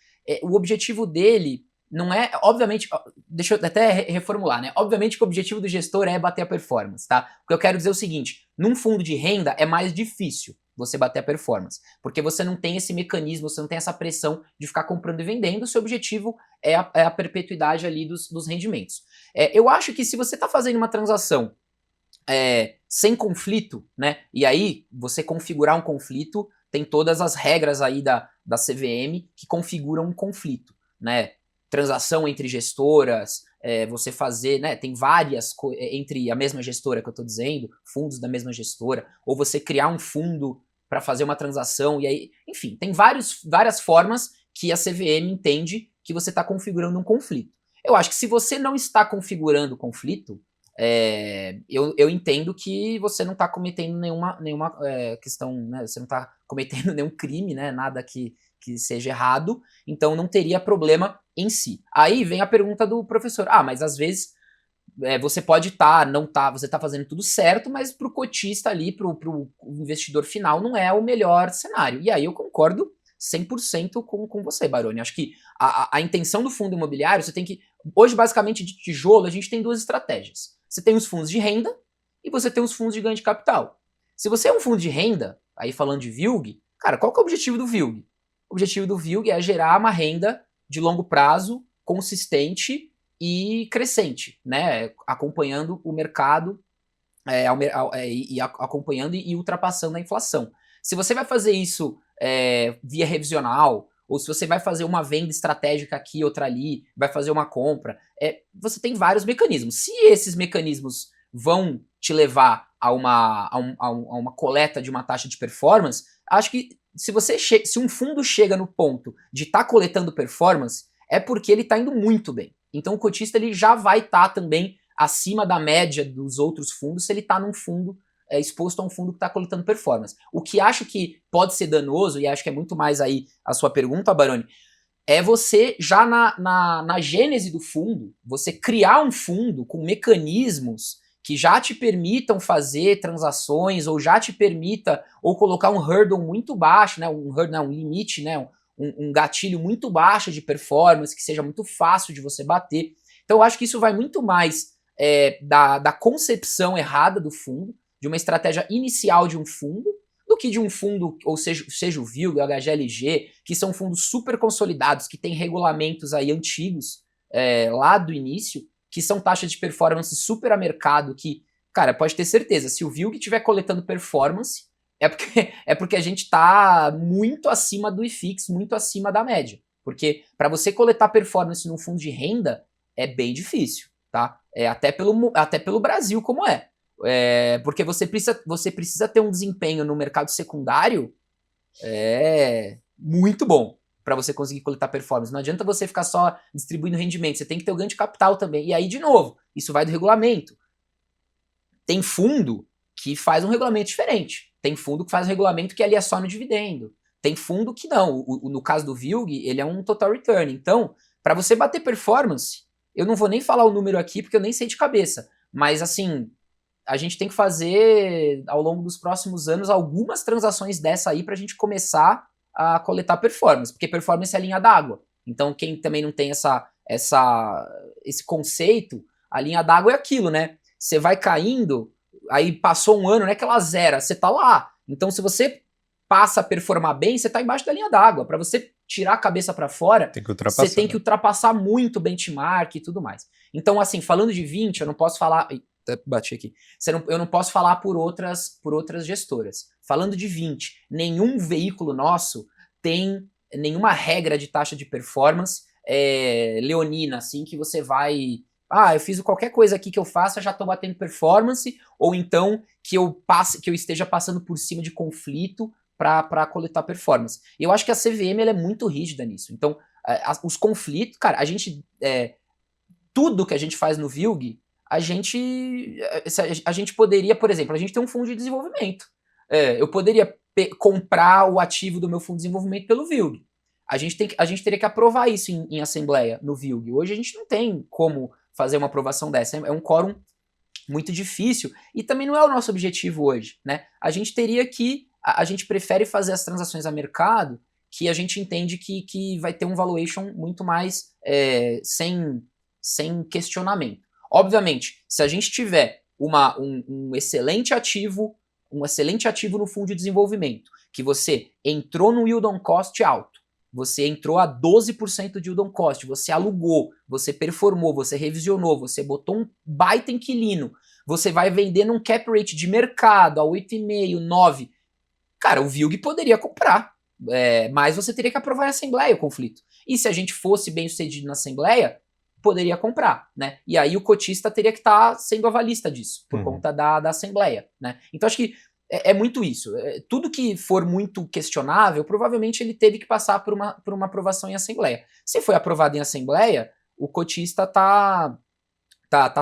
o objetivo dele não é, obviamente, deixa eu até reformular, né? Obviamente que o objetivo do gestor é bater a performance, tá? O que eu quero dizer é o seguinte, num fundo de renda é mais difícil você bater a performance, porque você não tem esse mecanismo, você não tem essa pressão de ficar comprando e vendendo, o seu objetivo é a perpetuidade ali dos rendimentos. Eu acho que se você está fazendo uma transação sem conflito, né, e aí você configurar um conflito, tem todas as regras aí da CVM que configuram um conflito, né, transação entre gestoras, você fazer, né, tem várias entre a mesma gestora que eu estou dizendo, fundos da mesma gestora, ou você criar um fundo para fazer uma transação, e aí, enfim, tem várias formas que a CVM entende que você está configurando um conflito. Eu acho que se você não está configurando o conflito, eu entendo que você não está cometendo nenhuma questão, né, você não está cometendo nenhum crime, né, nada que seja errado, então não teria problema em si. Aí vem a pergunta do professor, mas às vezes você pode você está fazendo tudo certo, mas para o cotista ali, para o investidor final, não é o melhor cenário. E aí eu concordo 100% com você, Baroni. Acho que a intenção do fundo imobiliário, você tem que... Hoje, basicamente, de tijolo, a gente tem duas estratégias. Você tem os fundos de renda e você tem os fundos de ganho de capital. Se você é um fundo de renda, aí falando de VILG, cara, qual que é o objetivo do VILG? O objetivo do VILG é gerar uma renda de longo prazo, consistente e crescente, né? Acompanhando o mercado acompanhando e ultrapassando a inflação. Se você vai fazer isso via revisional, ou se você vai fazer uma venda estratégica aqui, outra ali, vai fazer uma compra, você tem vários mecanismos. Se esses mecanismos vão te levar a uma coleta de uma taxa de performance, acho que se um fundo chega no ponto de estar coletando performance, é porque ele está indo muito bem. Então o cotista ele já vai estar também acima da média dos outros fundos se ele está num fundo exposto a um fundo que está coletando performance. O que acho que pode ser danoso, e acho que é muito mais aí a sua pergunta, Baroni, é você já na gênese do fundo, você criar um fundo com mecanismos que já te permitam fazer transações, ou já te permita, ou colocar um hurdle muito baixo, né, um limite, né, um gatilho muito baixo de performance, que seja muito fácil de você bater. Então eu acho que isso vai muito mais da concepção errada do fundo, de uma estratégia inicial de um fundo, do que de um fundo, ou seja o VILG, o HGLG, que são fundos super consolidados, que têm regulamentos aí antigos, lá do início, que são taxas de performance super a mercado, que, cara, pode ter certeza, se o VILG estiver coletando performance, é porque a gente está muito acima do IFIX, muito acima da média. Porque para você coletar performance num fundo de renda, é bem difícil, tá? Até pelo Brasil como é. Porque você precisa ter um desempenho no mercado secundário muito bom para você conseguir coletar performance. Não adianta você ficar só distribuindo rendimento, você tem que ter o ganho de capital também. E aí, de novo, isso vai do regulamento. Tem fundo que faz um regulamento diferente. Tem fundo que faz um regulamento que ali é só no dividendo. Tem fundo que não. No caso do VILG, ele é um total return. Então, para você bater performance, eu não vou nem falar o número aqui porque eu nem sei de cabeça. Mas, assim, a gente tem que fazer, ao longo dos próximos anos, algumas transações dessa aí para a gente começar a coletar performance, porque performance é linha d'água. Então, quem também não tem esse conceito, a linha d'água é aquilo, né? Você vai caindo, aí passou um ano, não é que ela zera, você tá lá. Então, se você passa a performar bem, você tá embaixo da linha d'água. Para você tirar a cabeça para fora, você tem que ultrapassar muito o benchmark e tudo mais. Então, assim, falando de 20, eu não posso falar... até bati aqui. Eu não posso falar por outras gestoras. Falando de 20, nenhum veículo nosso tem nenhuma regra de taxa de performance leonina, assim, que você vai... eu fiz qualquer coisa aqui que eu faça, já estou batendo performance, ou então que eu esteja passando por cima de conflito para coletar performance. Eu acho que a CVM ela é muito rígida nisso. Então, os conflitos, cara, a gente... tudo que a gente faz no VILG, a gente poderia, por exemplo, a gente tem um fundo de desenvolvimento. Eu poderia comprar o ativo do meu fundo de desenvolvimento pelo VILG. A gente teria que aprovar isso em assembleia no VILG. Hoje a gente não tem como fazer uma aprovação dessa. É um quórum muito difícil e também não é o nosso objetivo hoje, né? A gente prefere fazer as transações a mercado que a gente entende que vai ter um valuation muito mais sem questionamento. Obviamente, se a gente tiver um excelente ativo no fundo de desenvolvimento, que você entrou no yield on cost alto, você entrou a 12% de yield on cost, você alugou, você performou, você revisionou, você botou um baita inquilino, você vai vender num cap rate de mercado a 8,5, 9. Cara, o VILG poderia comprar, mas você teria que aprovar em assembleia o conflito. E se a gente fosse bem sucedido na assembleia, poderia comprar, né? E aí o cotista teria que estar sendo avalista disso, por conta da assembleia, né? Então acho que é muito isso. Tudo que for muito questionável, provavelmente ele teve que passar por uma aprovação em assembleia. Se foi aprovado em assembleia, o cotista tá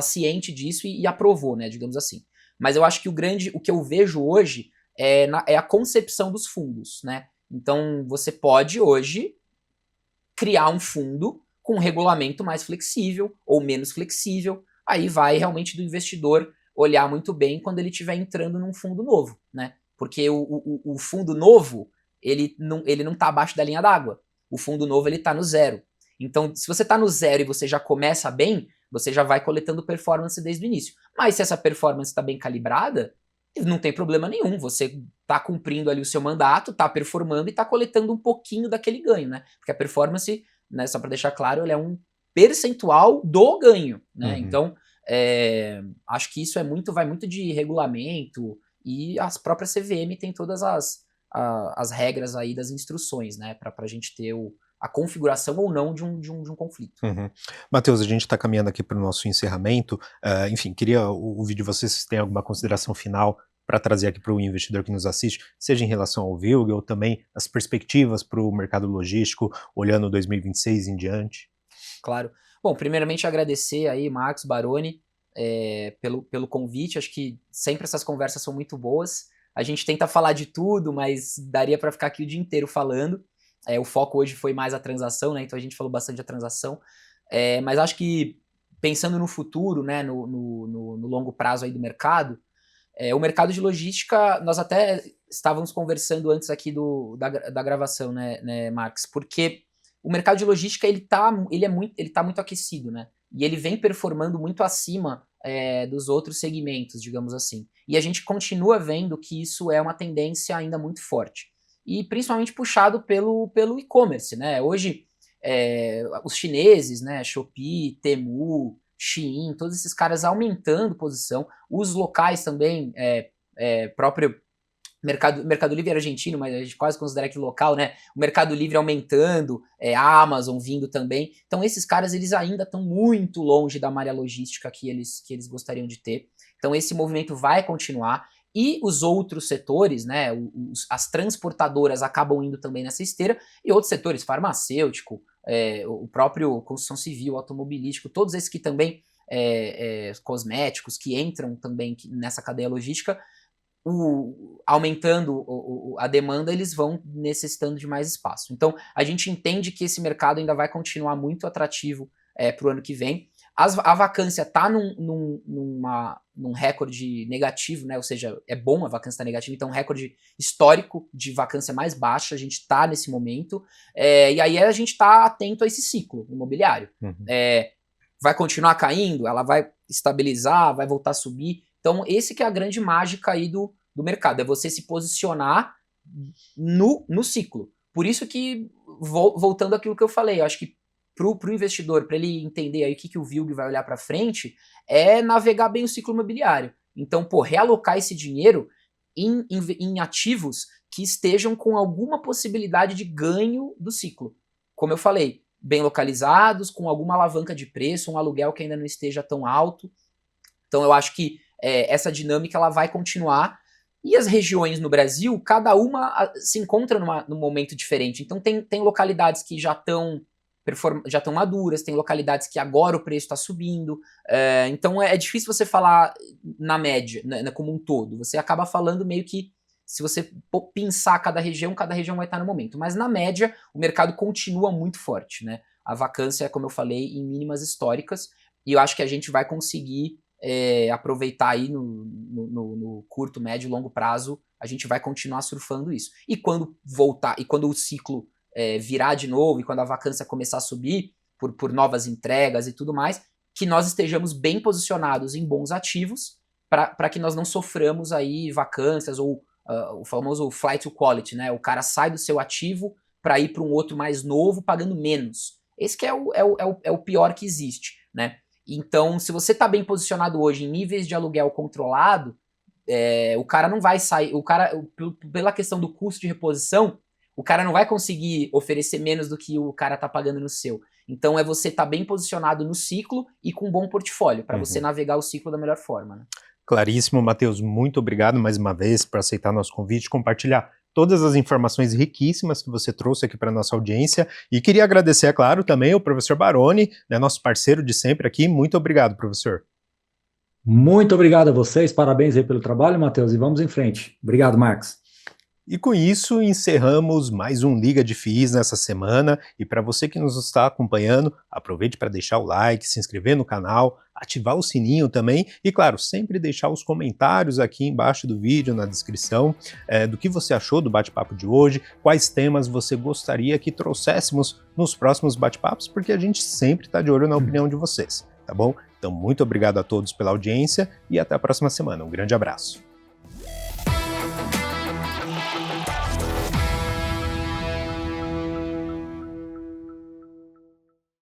ciente disso e aprovou, né? Digamos assim. Mas eu acho que o que eu vejo hoje é a concepção dos fundos, né? Então você pode hoje criar um fundo com um regulamento mais flexível ou menos flexível, aí vai realmente do investidor olhar muito bem quando ele estiver entrando num fundo novo, né? Porque o fundo novo, ele não está abaixo da linha d'água. O fundo novo, ele está no zero. Então, se você está no zero e você já começa bem, você já vai coletando performance desde o início. Mas se essa performance está bem calibrada, não tem problema nenhum. Você está cumprindo ali o seu mandato, está performando e está coletando um pouquinho daquele ganho, né? Porque a performance, né, só para deixar claro, ela é um percentual do ganho, né? Então, acho que isso vai muito de regulamento e as próprias CVM tem todas as regras aí das instruções, né? Para a gente ter a configuração ou não de um conflito. Matheus, a gente está caminhando aqui para o nosso encerramento. Enfim, queria ouvir de vocês se tem alguma consideração final para trazer aqui para o investidor que nos assiste, seja em relação ao VILG ou também as perspectivas para o mercado logístico, olhando 2026 em diante. Claro. Bom, primeiramente agradecer aí, Marcos, Baroni, pelo convite. Acho que sempre essas conversas são muito boas. A gente tenta falar de tudo, mas daria para ficar aqui o dia inteiro falando. O foco hoje foi mais a transação, né? Então a gente falou bastante da transação. Mas acho que pensando no futuro, né? No longo prazo aí do mercado, o mercado de logística, nós até estávamos conversando antes aqui da gravação, né, Marcos? Porque o mercado de logística ele tá muito aquecido, né? E ele vem performando muito acima dos outros segmentos, digamos assim. E a gente continua vendo que isso é uma tendência ainda muito forte. E principalmente puxado pelo e-commerce, né? Hoje, os chineses, né? Shopee, Temu, Shein, todos esses caras aumentando posição. Os locais também, próprio Mercado Livre é argentino, mas a gente quase considera que local, né? O Mercado Livre aumentando, a Amazon vindo também. Então esses caras, eles ainda estão muito longe da malha logística que eles gostariam de ter. Então esse movimento vai continuar. E os outros setores, né? As transportadoras acabam indo também nessa esteira. E outros setores, farmacêutico, o próprio construção civil, automobilístico, todos esses que também, cosméticos, que entram também nessa cadeia logística, aumentando a demanda, eles vão necessitando de mais espaço. Então, a gente entende que esse mercado ainda vai continuar muito atrativo para o ano que vem. A vacância está num recorde negativo, né? Ou seja, é bom a vacância estar negativa, então um recorde histórico de vacância mais baixa, a gente está nesse momento, e aí a gente está atento a esse ciclo imobiliário. Vai continuar caindo? Ela vai estabilizar? Vai voltar a subir? Então, esse que é a grande mágica aí do mercado, é você se posicionar no ciclo. Por isso que, voltando àquilo que eu falei, eu acho que pro investidor, para ele entender aí o que o VILG vai olhar para frente, é navegar bem o ciclo imobiliário. Então, realocar esse dinheiro em ativos que estejam com alguma possibilidade de ganho do ciclo. Como eu falei, bem localizados, com alguma alavanca de preço, um aluguel que ainda não esteja tão alto. Então eu acho que essa dinâmica ela vai continuar. E as regiões no Brasil, cada uma se encontra num momento diferente. Então tem localidades que já estão maduras, tem localidades que agora o preço está subindo. Então é difícil você falar na média, né, como um todo. Você acaba falando meio que, se você pensar cada região vai estar no momento. Mas na média, o mercado continua muito forte, né? A vacância, como eu falei, em mínimas históricas. E eu acho que a gente vai conseguir aproveitar aí no curto, médio e longo prazo, a gente vai continuar surfando isso. E quando voltar, e quando o ciclo virar de novo, e quando a vacância começar a subir por novas entregas e tudo mais, que nós estejamos bem posicionados em bons ativos para que nós não soframos aí vacâncias ou o famoso flight to quality, né? O cara sai do seu ativo para ir para um outro mais novo pagando menos. Esse que é o pior que existe, né? Então, se você está bem posicionado hoje em níveis de aluguel controlado, o cara não vai sair, pela questão do custo de reposição, o cara não vai conseguir oferecer menos do que o cara está pagando no seu. Então você estar bem posicionado no ciclo e com um bom portfólio, para você navegar o ciclo da melhor forma, né? Claríssimo, Matheus, muito obrigado mais uma vez por aceitar nosso convite, compartilhar todas as informações riquíssimas que você trouxe aqui para a nossa audiência, e queria agradecer, é claro, também ao professor Baroni, né, nosso parceiro de sempre aqui. Muito obrigado, professor. Muito obrigado a vocês, parabéns aí pelo trabalho, Matheus, e vamos em frente. Obrigado, Marcos. E com isso, encerramos mais um Liga de FIIs nessa semana, e para você que nos está acompanhando, aproveite para deixar o like, se inscrever no canal, ativar o sininho também, e claro, sempre deixar os comentários aqui embaixo do vídeo, na descrição, do que você achou do bate-papo de hoje, quais temas você gostaria que trouxéssemos nos próximos bate-papos, porque a gente sempre está de olho na opinião de vocês, tá bom? Então, muito obrigado a todos pela audiência, e até a próxima semana. Um grande abraço.